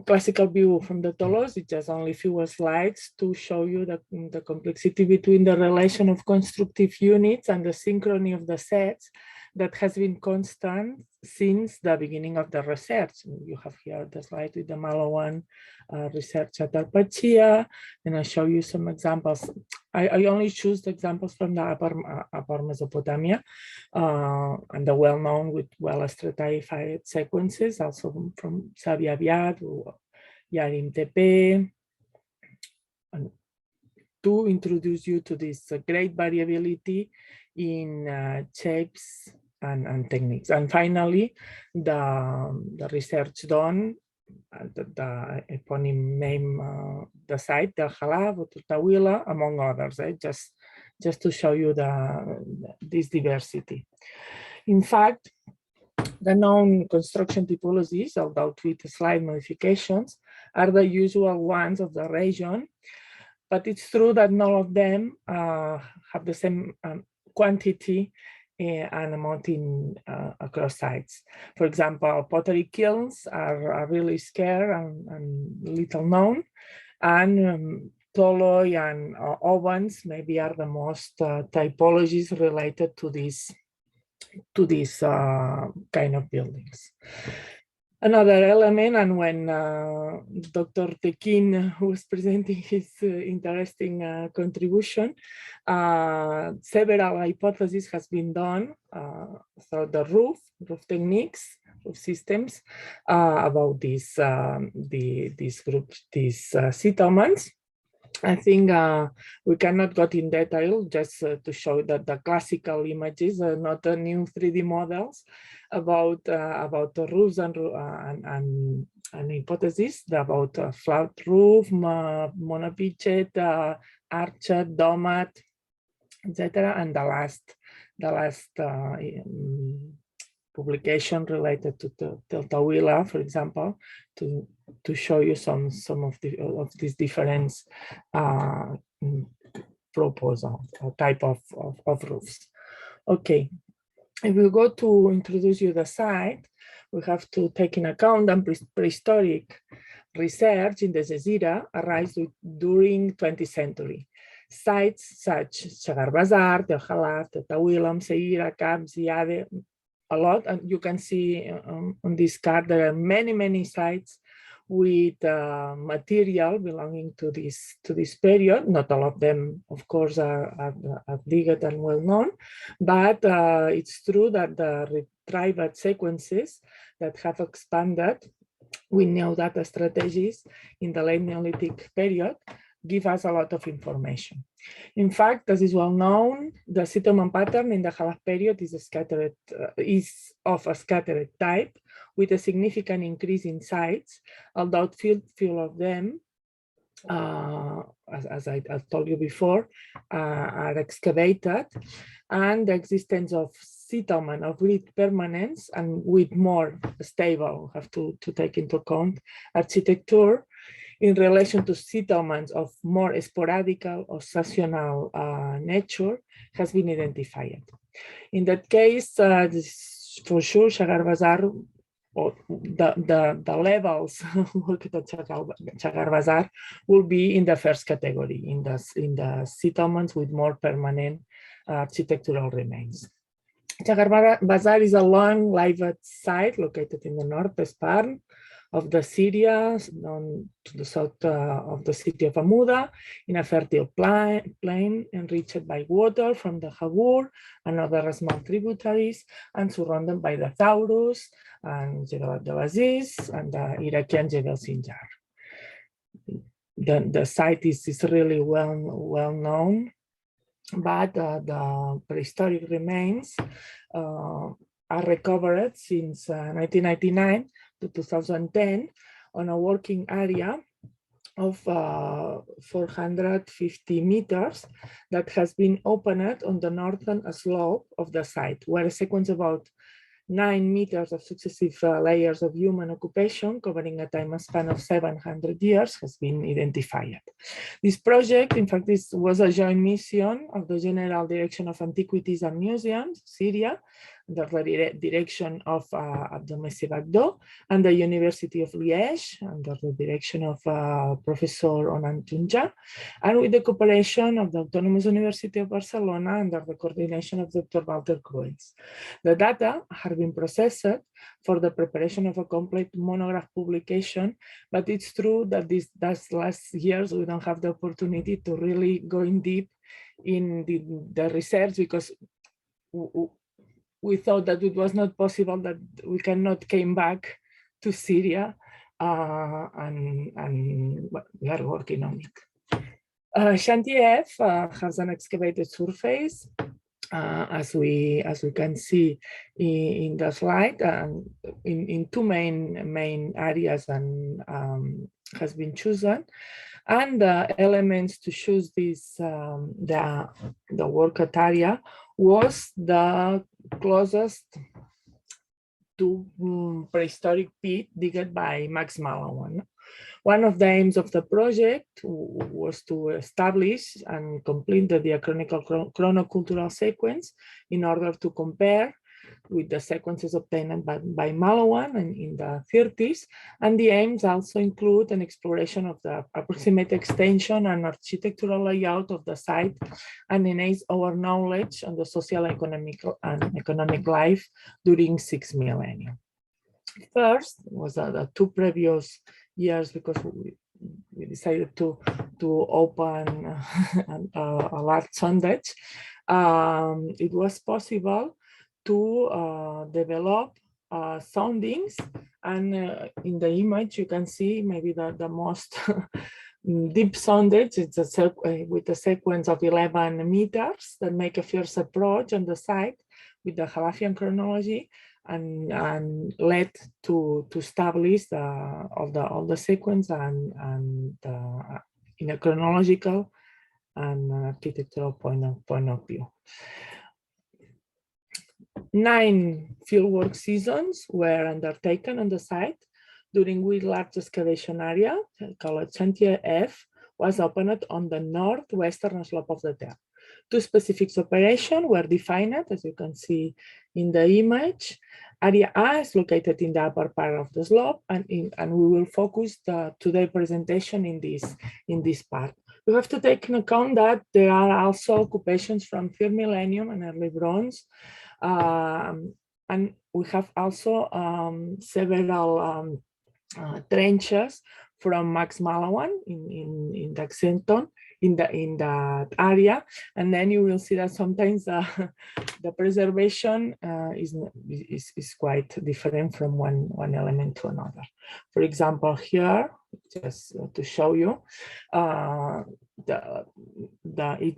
Classical view from the Tolos, it's just only few slides to show you the complexity between the relation of constructive units and the synchrony of the sets that has been constant since the beginning of the research. You have here the slide with the Malawan research at Arpachia, and I show you some examples. I only choose the examples from the upper Mesopotamia and the well-known with well-stratified sequences, also from Sabiabiad or Yarim Tepe, and to introduce you to this great variability in shapes and techniques. And finally, the research done, the eponym name, the site, Terkarlulla, Terkarlulla, among others, just to show you this diversity. In fact, the known construction typologies, although with slight modifications, are the usual ones of the region, but it's true that none of them have the same quantity and amount across sites. For example, pottery kilns are really scarce and little known, and toloi and ovens maybe are the most typologies related to this kind of buildings. Another element, and when Dr. Tekin was presenting his interesting contribution, several hypotheses has been done through the roof techniques, roof systems about these settlements. I think we cannot go in detail, just to show that the classical images are not the new 3D models about the roofs and hypotheses about flat roof, monopitched, arched, domed, etc. And the last publication related to the Terkarlulla, for example, to show you some of these different proposal or type of roofs. Okay, if we go to introduce you the site, we have to take in account that prehistoric research in the Jazeera arose during 20th century. Sites such Shagar Bazar, Terkarlulla, Terkarlulla, Mseira, Kab, Ziade, a lot, and you can see on this card there are many sites with material belonging to this period. Not all of them, of course, are digged and well known, but it's true that the retrieved sequences that have expanded with new data strategies in the late Neolithic period give us a lot of information. In fact, as is well known, the settlement pattern in the Khalaf period is of a scattered type, with a significant increase in sites, although few of them, as I told you before, are excavated, and the existence of settlement of great permanence and with more stable, have to take into account, architecture in relation to settlements of more sporadic or seasonal nature has been identified. In that case, for sure, Shagar Bazar, or the levels located at Shagar Bazar will be in the first category, in the settlements with more permanent architectural remains. Shagar Bazar is a long-lived site located in the northwest part of the Syria, to the south of the city of Amuda, in a fertile plain enriched by water from the Habur and other small tributaries, and surrounded by the Taurus and Jebel Abdelaziz and the Iraqian Jebel Sinjar. The site is really well known, but the prehistoric remains are recovered since 1999 to 2010 on a working area of 450 meters that has been opened on the northern slope of the site, where a sequence about 9 meters of successive layers of human occupation covering a time span of 700 years has been identified. This project, in fact, was a joint mission of the General Direction of Antiquities and Museums, Syria, under the direction of Abdelmessih Bagdo, and the University of Liège under the direction of Professor Onan Tunja, and with the cooperation of the Autonomous University of Barcelona under the coordination of Dr. Walter Cruels. The data have been processed for the preparation of a complete monograph publication, but it's true that these last years we don't have the opportunity to really go in deep in the research, because we thought that it was not possible, that we cannot came back to Syria, and we are working on it. Chantier F has an excavated surface, as we can see in the slide, in two main areas, and has been chosen. And the elements to choose this the workout area was the closest to prehistoric pit digged by Max Mallowan. One of the aims of the project was to establish and complete the diachronical chronocultural sequence in order to compare with the sequences obtained by Mallowan in the 30s. And the aims also include an exploration of the approximate extension and architectural layout of the site, and enhance our knowledge on the social, economic life during 6 millennia. First was the 2 previous years, because we decided to open a large sondage. It was possible to develop soundings, and in the image you can see maybe the most deep soundage. It's with a sequence of 11 meters that make a first approach on the site with the Halafian chronology, and led to establish all the sequence and in a chronological and architectural point of view. 9 fieldwork seasons were undertaken on the site, during which large excavation area, called Chantier F, was opened on the northwestern slope of the Ter. 2 specific operations were defined, as you can see in the image. Area A is located in the upper part of the slope, and we will focus today's presentation in this part. We have to take into account that there are also occupations from 3rd millennium and early bronze, and we have also several trenches from Max Mallowan in the Xenton, in that area, and then you will see that sometimes the preservation is quite different from one element to another. For example, here, just to show you,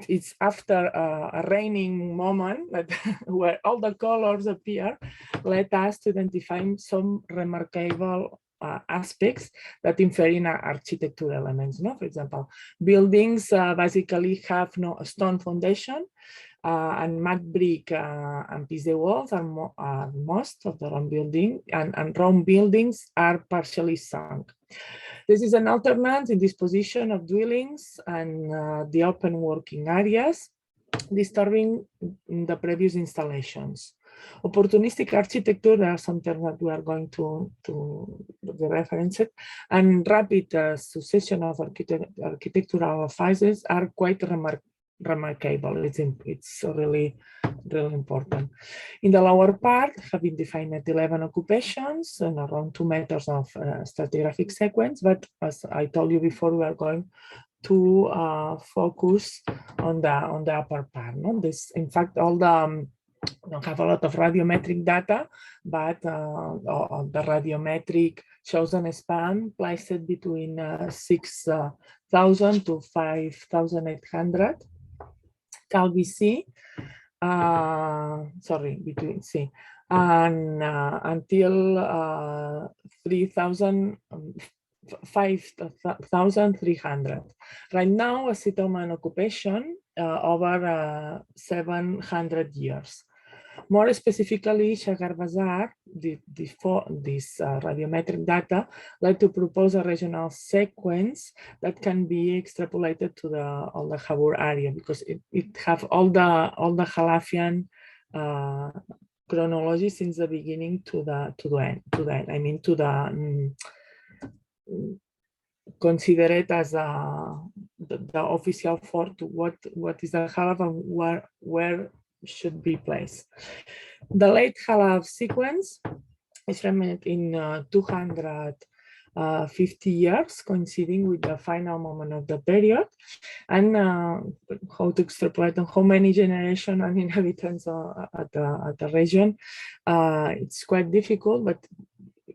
it's after a raining moment that where all the colors appear, let us to identify some remarkable aspects that infer in architectural elements. For example, buildings basically have no stone foundation, and mud brick and pieces walls are most of the round building, and round buildings are partially sunk. This is an alternance in disposition of dwellings and the open working areas, disturbing the previous installations. Opportunistic architecture, there are some terms that we are going to reference it, and rapid succession of architectural phases are quite remarkable. It's really important. In the lower part, have been defined 11 occupations and around 2 meters of stratigraphic sequence, but as I told you before, we are going to focus on the upper part. This, in fact, all the don't have a lot of radiometric data, but the radiometric shows a span placed between 6,000 to 5,800 CalVC, between C, and until 5,300. Right now, a settlement occupation over 700 years. More specifically, Shagar Bazar, this radiometric data, led to propose a regional sequence that can be extrapolated to all the Habur area, because it have all the Halafian chronology since the beginning to the end. I mean, to the consider it as the official fort. What is the Khalaf and where should be placed. The late Khalaf sequence is remembered in 250 years, coinciding with the final moment of the period, and how to extrapolate on how many generations and inhabitants at the region. It's quite difficult, but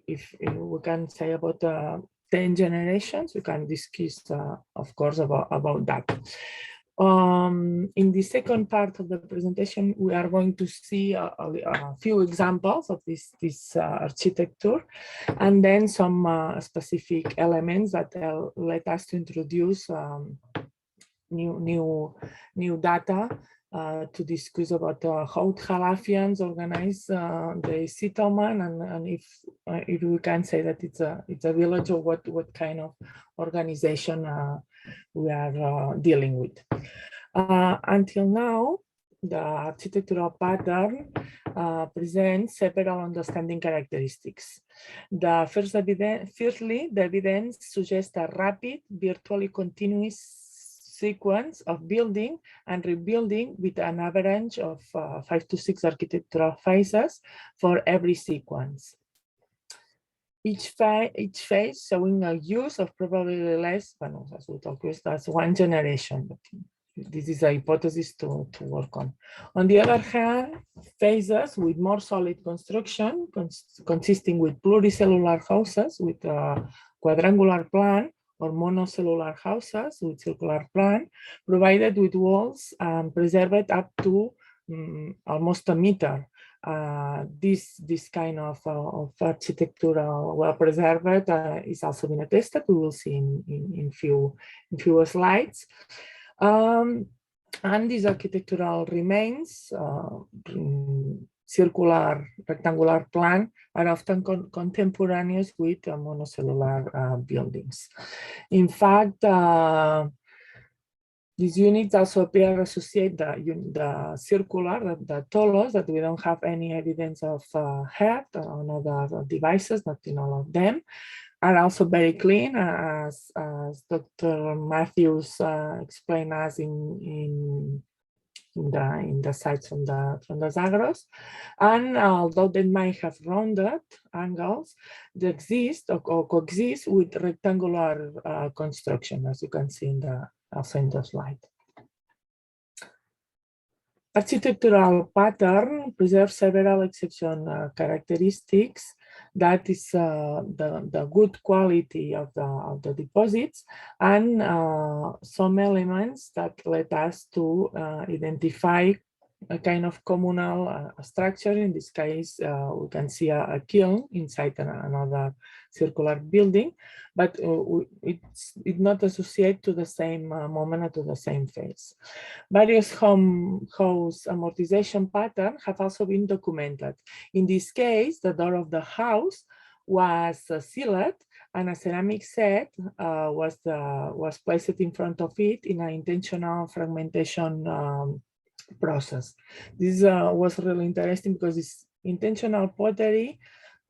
if we can say about 10 generations, we can discuss, of course, about that. In the second part of the presentation, we are going to see a few examples of this architecture, and then some specific elements that let us to introduce new data to discuss about how Khalafians organize the settlement, and if we can say that it's a village, or what kind of organization we are dealing with. Until now, the architectural pattern presents several understanding characteristics. Firstly, the evidence suggests a rapid, virtually continuous sequence of building and rebuilding with an average of 5 to 6 architectural phases for every sequence. Each phase showing a use of probably less, as we talked with, that's one generation. But this is a hypothesis to work on. On the other hand, phases with more solid construction, consisting with pluricellular houses with a quadrangular plan, or monocellular houses with circular plan, provided with walls preserved up to almost a meter. This kind of architectural well preserved is also been attested. We will see in few slides. And these architectural remains, circular, rectangular plan, are often contemporaneous with monocellular buildings. In fact, these units also appear associated the circular, the tolos, that we don't have any evidence of head on other devices, not in all of them, are also very clean, as Dr. Matthews explained us in the sites from the Zagros. And although they might have rounded angles, they exist or coexist with rectangular construction, as you can see in the slide. Architectural pattern preserves several exception characteristics. That is the good quality of the deposits, and some elements that let us to identify a kind of communal structure. In this case, we can see a kiln inside another circular building, but it's not associated to the same moment or to the same phase. Various house amortization patterns have also been documented. In this case, the door of the house was sealed, and a ceramic set was placed in front of it in an intentional fragmentation process. This was really interesting because it's intentional pottery,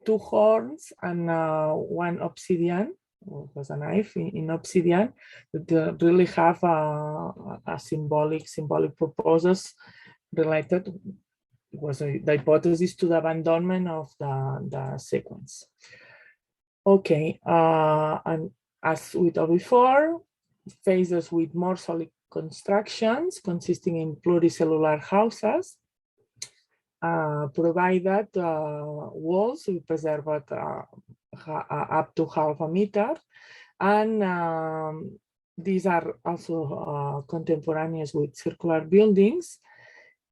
2 horns, and 1 obsidian. It was a knife in obsidian that really have a symbolic purposes related. It was the hypothesis to the abandonment of the sequence. Okay, and as we talked before, phases with more solid constructions consisting in pluricellular houses, provided walls we preserved up to half a meter, and these are also contemporaneous with circular buildings.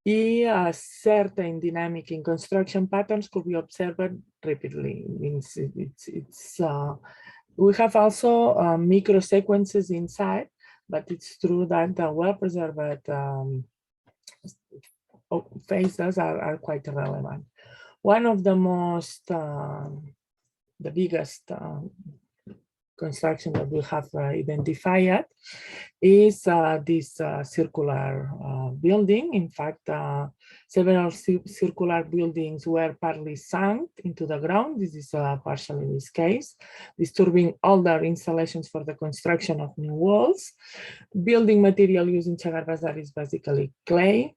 A certain dynamic in construction patterns could be observed repeatedly. It means we have also micro sequences inside, but it's true that the well-preserved phases are quite relevant. One of the most, the biggest construction that we have identified is this circular building. In fact, several circular buildings were partly sunk into the ground. This is partially this case, disturbing older installations for the construction of new walls. Building material used in Chagar Bazar is basically clay,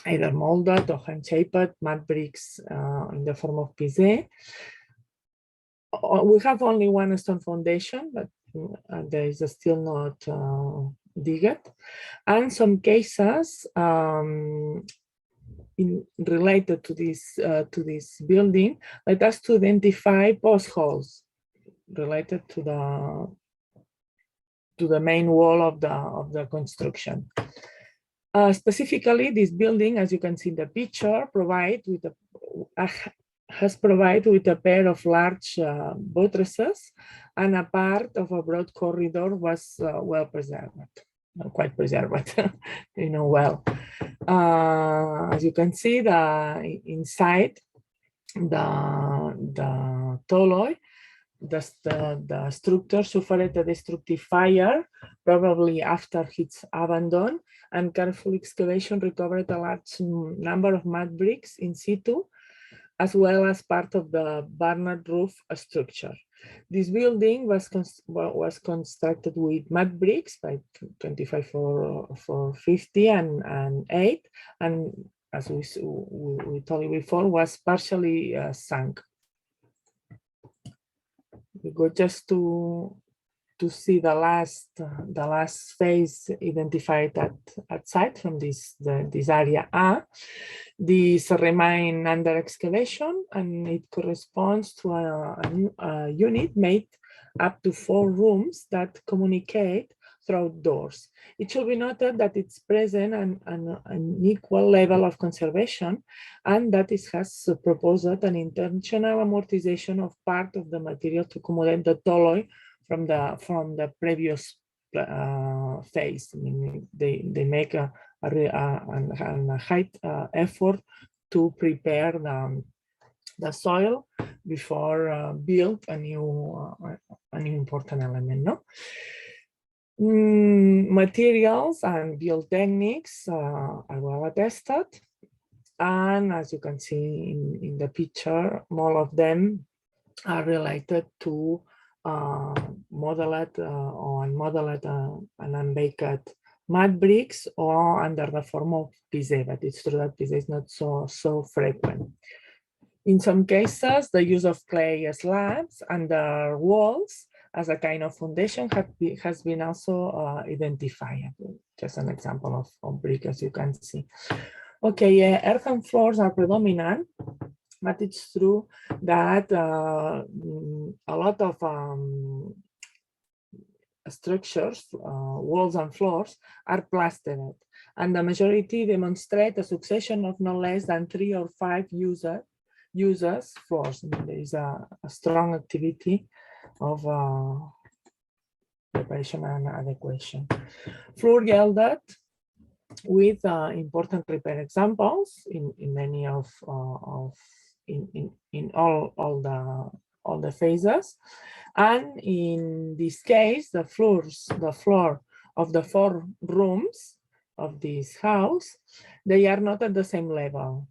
either molded or hand-shaped, mud bricks in the form of pisé. We have only one stone foundation, but there is still not digged. And some cases related to this building let us to identify post holes related to the main wall of the construction. Specifically, this building, as you can see in the picture, has provided with a pair of large buttresses, and a part of a broad corridor was well preserved, quite preserved, well. As you can see, inside the toloi, the structure suffered a destructive fire, probably after its abandon, and careful excavation recovered a large number of mud bricks in situ, as well as part of the barnard roof structure. This building was constructed with mud bricks by 25 for 50 and 8, and as we told you before, was partially sunk. We go just to see the last phase identified at site from this area A. These remain under excavation, and it corresponds to a unit made up to 4 rooms that communicate through doors. It should be noted that it's present an equal level of conservation, and that it has proposed an intentional amortization of part of the material to accommodate the toloi from the previous phase. I mean, they make a high effort to prepare the soil before build a new important element. No? Materials and build techniques are well attested, and as you can see in the picture, all of them are related to modeled or unmodeled and unbaked mud bricks, or under the form of pisé, but it's true that pisé is not so frequent. In some cases, the use of clay slabs under walls as a kind of foundation has been also identified. Just an example of brick, as you can see. Okay, earthen floors are predominant, but it's true that a lot of structures, walls and floors, are plastered, and the majority demonstrate a succession of no less than 3 or 5 users floors. I mean, there is a strong activity of preparation and adequation. Floor gilded with important repair examples in many in all the phases, and in this case, the floor of the 4 rooms of this house, they are not at the same level.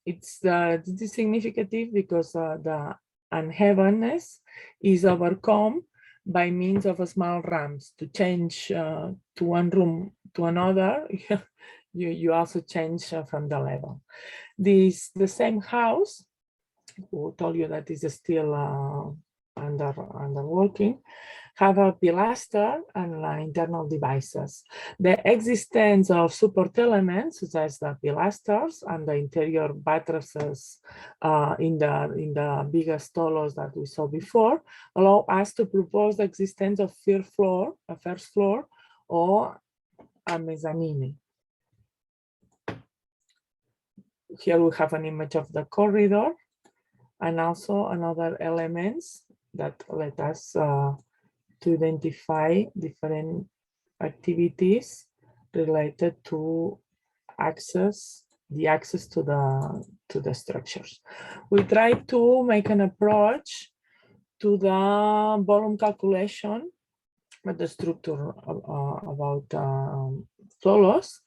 This is significant because the unevenness is overcome by means of small ramps. To change to one room to another, you also change from the level. The same house, who told you that is still under working, have a pilaster and internal devices. The existence of support elements, such as the pilasters and the interior buttresses in the biggest tolos that we saw before, allow us to propose the existence of a first floor, or a mezzanine. Here we have an image of the corridor, and also another elements that let us to identify different activities related to the access to the structures. We try to make an approach to the volume calculation, but the structure about flow loss.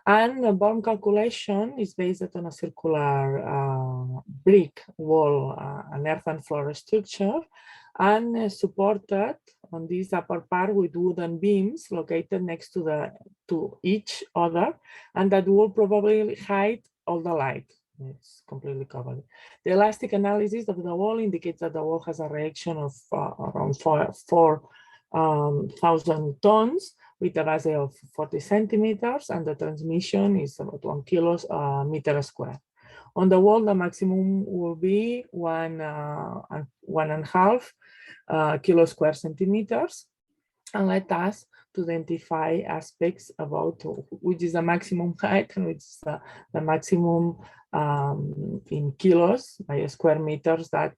And the volume calculation is based on a circular brick wall, an earth and floor structure, and supported on this upper part with wooden beams located next to each other, and that will probably hide all the light. It's completely covered. The elastic analysis of the wall indicates that the wall has a reaction of around 4,000 tons with a base of 40 centimeters, and the transmission is about 1 kilometer square. On the wall, the maximum will be 1.5 kilo square centimeters, and let us to identify aspects about which is the maximum height and which is the maximum in kilos by square meters that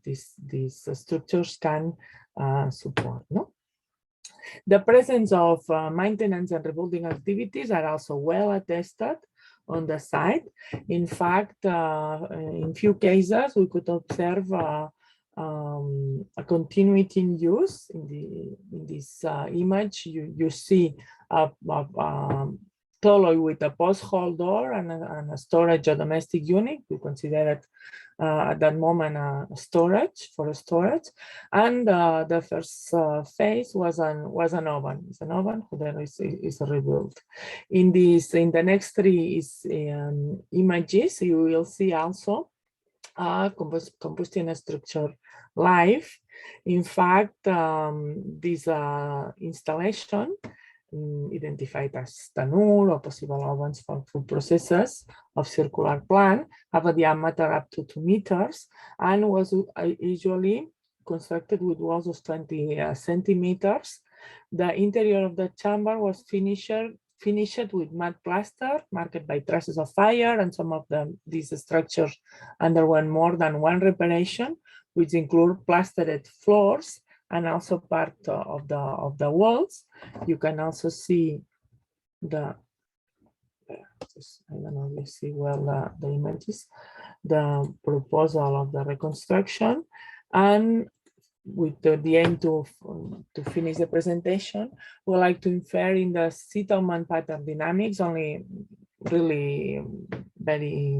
these structures can support. No? The presence of maintenance and rebuilding activities are also well attested on the site. In fact, in few cases, we could observe a continuity in use. In this image, you see a toloi with a post hole door and a storage, a domestic unit. We consider it at that moment storage. And the first phase was an oven. It's an oven that is rebuilt. In the next three images, you will see also combustion structure live. In fact, this installation identified as tanur or possible ovens for food processes of circular plan have a diameter up to 2 meters and was usually constructed with walls of 20 centimeters. The interior of the chamber was finished with mud plaster marked by traces of fire, and some of these structures underwent more than one reparation, which include plastered floors and also part of the walls. You can also see I don't know, let's see well the images, the proposal of the reconstruction, and with the aim to finish the presentation, we would like to infer in the settlement pattern dynamics, only really very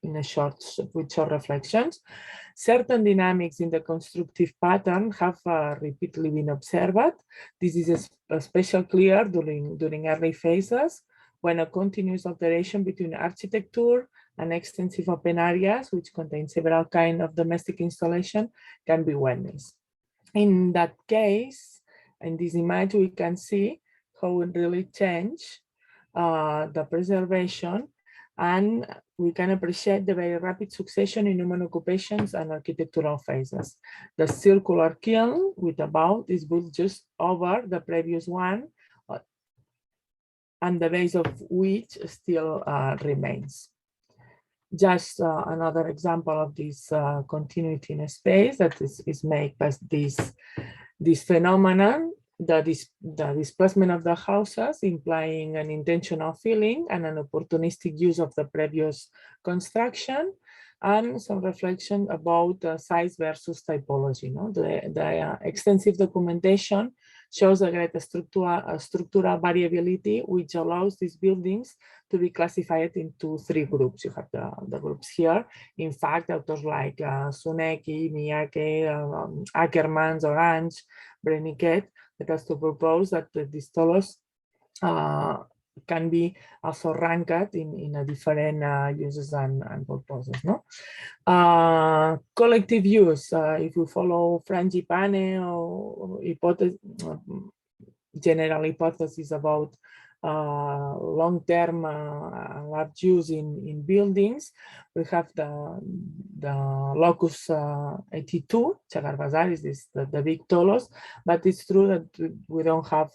in a with short reflections. Certain dynamics in the constructive pattern have repeatedly been observed. This is especially clear during early phases, when a continuous alteration between architecture and extensive open areas, which contain several kinds of domestic installation, can be witnessed. In that case, in this image, we can see how it really changed the preservation, and we can appreciate the very rapid succession in human occupations and architectural phases. The circular kiln with a bout is built just over the previous one, and the base of which still remains. Just another example of this continuity in space that is made by this phenomenon, the displacement of the houses, implying an intentional filling and an opportunistic use of the previous construction, and some reflection about size versus typology. No? The extensive documentation shows a great structural variability, which allows these buildings to be classified into 3 groups. You have the groups here. In fact, authors like Suneki, Miyake, Ackermans, Orange, Breniket, that has to propose that these tolos can be also ranked in a different uses and purposes. No? Collective use, if we follow Frangipane or general hypothesis about long-term large use in buildings, we have the locus 82, Chagar Bazar is the big tolos, but it's true that we don't have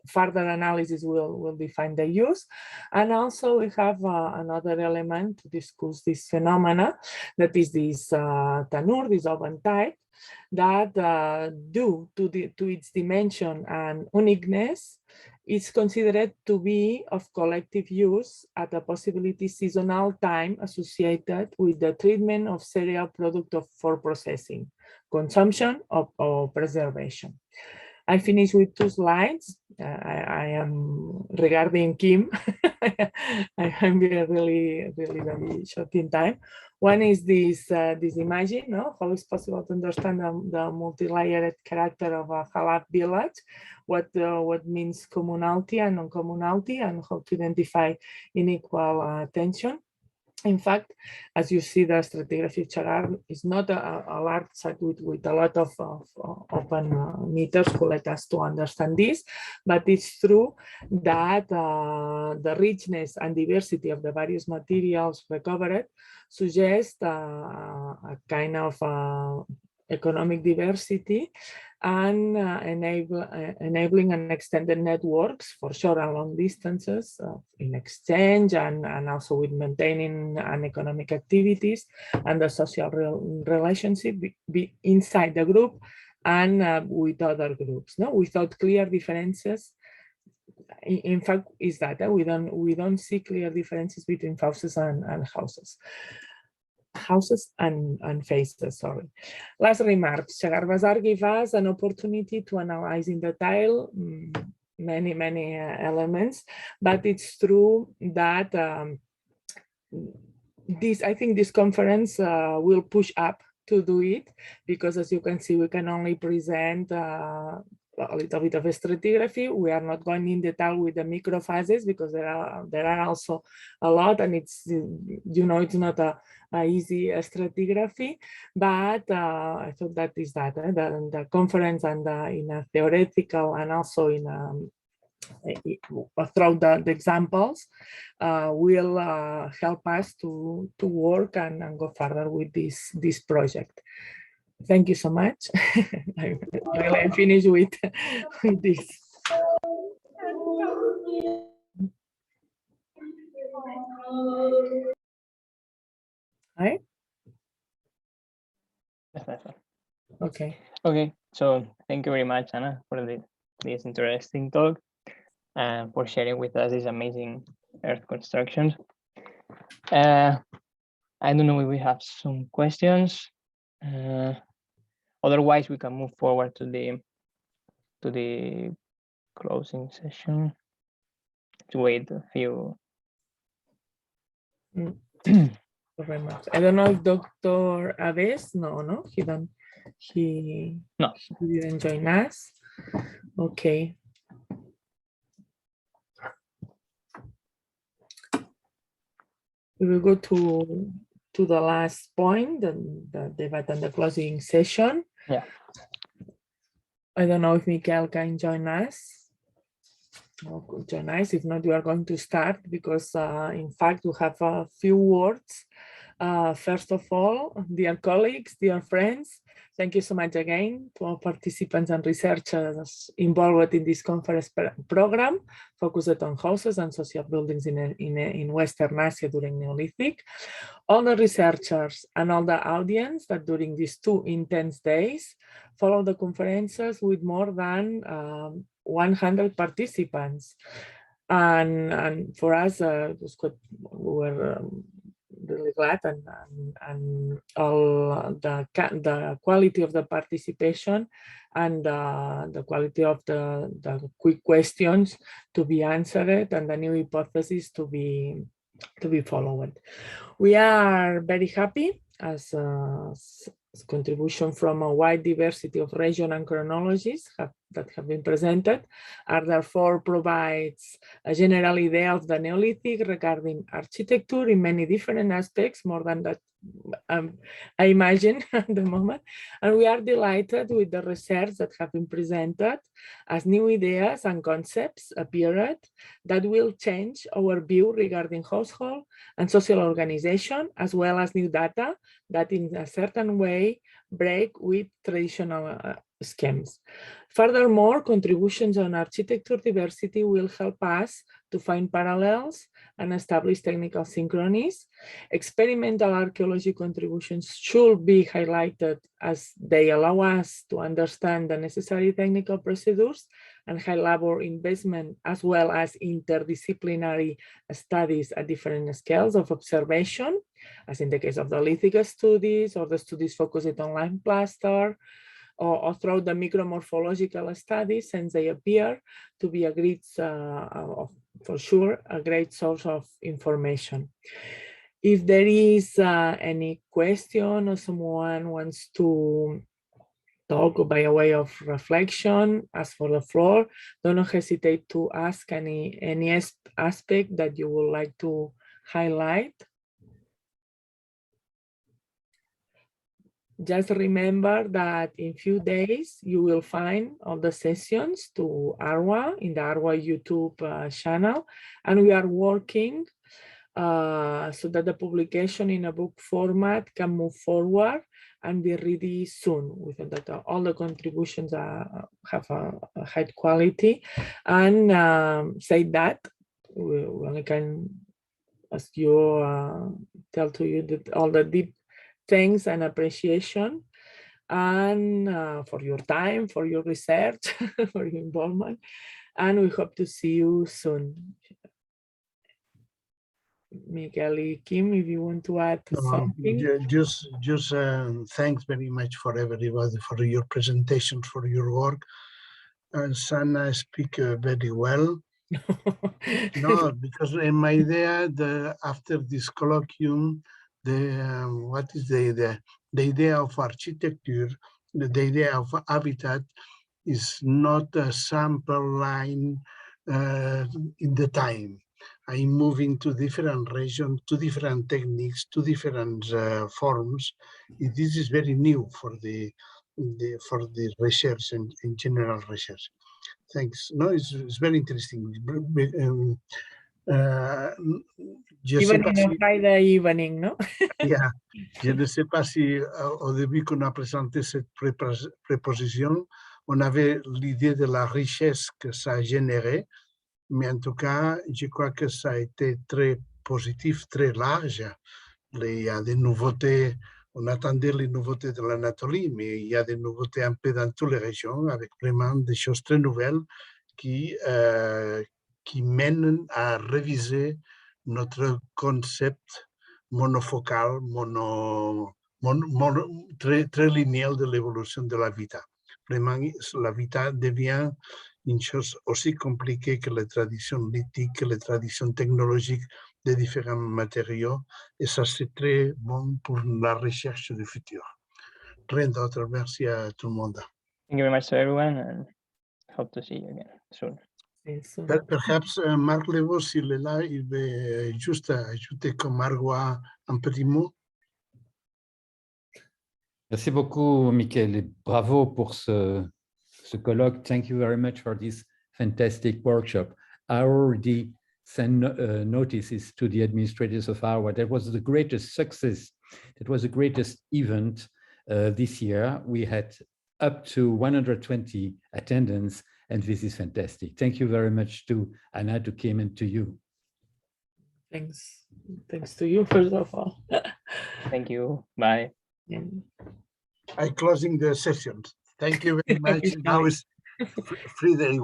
further analysis will define the use. And also we have another element to discuss this phenomena, that is this tanur, this oven type, that due to its dimension and uniqueness, is considered to be of collective use at a possibility seasonal time associated with the treatment of cereal product for processing. consumption or preservation. I finish with 2 slides. I am regarding Kim. I am really very short in time. One is this image, no? How is possible to understand the multi-layered character of a Halab village, what means communality and non-communality, and how to identify unequal tension. In fact, as you see, the stratigraphy chart is not a large site with a lot of open meters who let us to understand this, but it's true that the richness and diversity of the various materials recovered suggests a kind of economic diversity and enabling an extended networks for short and long distances in exchange and also with maintaining an economic activities and the social relationship be inside the group and with other groups, no, without clear differences. In fact, is that we don't see clear differences between houses and houses. Houses and faces, sorry. Last remarks, Chagar Bazar gave us an opportunity to analyze in detail many elements, but it's true that I think this conference will push up to do it, because as you can see, we can only present a little bit of stratigraphy. We are not going in detail with the microphases because there are also a lot, and it's, you know, it's not a easy stratigraphy, but I thought that is that the conference and in a theoretical and also in through the examples will help us to work and go further with this project. Thank you so much. I'm finished with this. Hi. Okay. Okay. So thank you very much, Anna, for this interesting talk and for sharing with us this amazing earth construction. I don't know if we have some questions. Otherwise, we can move forward to the closing session. To wait a few. Very much. I don't know if Dr. Aves, no, he didn't join us. Okay. We will go to the last point, the debate and the closing session. Yeah. I don't know if Mikael can join us. Join us. If not, we are going to start because, in fact, we have a few words. First of all, dear colleagues, dear friends, thank you so much again to all participants and researchers involved in this conference program focused on houses and social buildings in Western Asia during Neolithic. All the researchers and all the audience that during these 2 intense days follow the conferences with more than 100 participants. And for us, it was quite, we were really glad, and all the quality of the participation and the quality of the quick questions to be answered and the new hypotheses to be followed. We are very happy as contribution from a wide diversity of region and chronologies that have been presented, and therefore provides a general idea of the Neolithic regarding architecture in many different aspects, more than that I imagine at the moment. And we are delighted with the research that have been presented as new ideas and concepts appeared that will change our view regarding household and social organization, as well as new data that in a certain way break with traditional schemes. Furthermore, contributions on architecture diversity will help us to find parallels and establish technical synchronies. Experimental archaeology contributions should be highlighted as they allow us to understand the necessary technical procedures and high labor investment, as well as interdisciplinary studies at different scales of observation. as in the case of the lithic studies or the studies focused on lime plaster, or throughout the micromorphological studies, since they appear to be a great, for sure, a great source of information. If there is any question or someone wants to talk by a way of reflection, as for the floor, don't hesitate to ask any aspect that you would like to highlight. Just remember that in few days, you will find all the sessions to ARWA in the ARWA YouTube channel. And we are working so that the publication in a book format can move forward and be ready soon. We think that all the contributions have a high quality. And say that, we can ask you, tell to you that all the deep thanks and appreciation, and for your time, for your research, for your involvement, and we hope to see you soon. Miguel, Kim, if you want to add something. Just thanks very much for everybody for your presentation, for your work. And Sana speak very well. No, because in my idea, after this colloquium, what is the idea of architecture, the idea of habitat is not a sample line in the time. I'm moving to different regions, to different techniques, to different forms. This is very new for the research and in general research. Thanks. No, it's very interesting. Even on a Friday evening, no? Yeah, je ne sais pas si au début qu'on a présenté cette préposition, on avait l'idée de la richesse que ça a généré, mais en tout cas, je crois que ça a été très positif, très large. Il y a des nouveautés, on attendait les nouveautés de l'Anatolie, mais il y a des nouveautés un peu dans toutes les régions, avec vraiment des choses très nouvelles qui mènent à réviser notre concept monofocal, très linéaire de l'évolution de l'habitat. Vraiment, l'habitat devient une chose aussi compliquée que les traditions lithiques, que les traditions technologiques de différents matériaux. Et ça, c'est très bon pour la recherche du futur. Rien d'autre. Merci à tout le monde. Thank you very much to everyone, and hope to see you again soon. Perhaps Marc Levaux, s'il est là, il veut juste ajouter comme Margot un petit mot. Merci beaucoup, Michael, et bravo pour ce colloque. Thank you very much for this fantastic workshop. I already sent notices to the administrators of ARWA. That was the greatest success. That was the greatest event this year. We had up to 120 attendance, and this is fantastic. Thank you very much to Anna, to Kim, and to you. Thanks. Thanks to you, first of all. Thank you. Bye. I'm closing the session. Thank you very much. Now it's free day.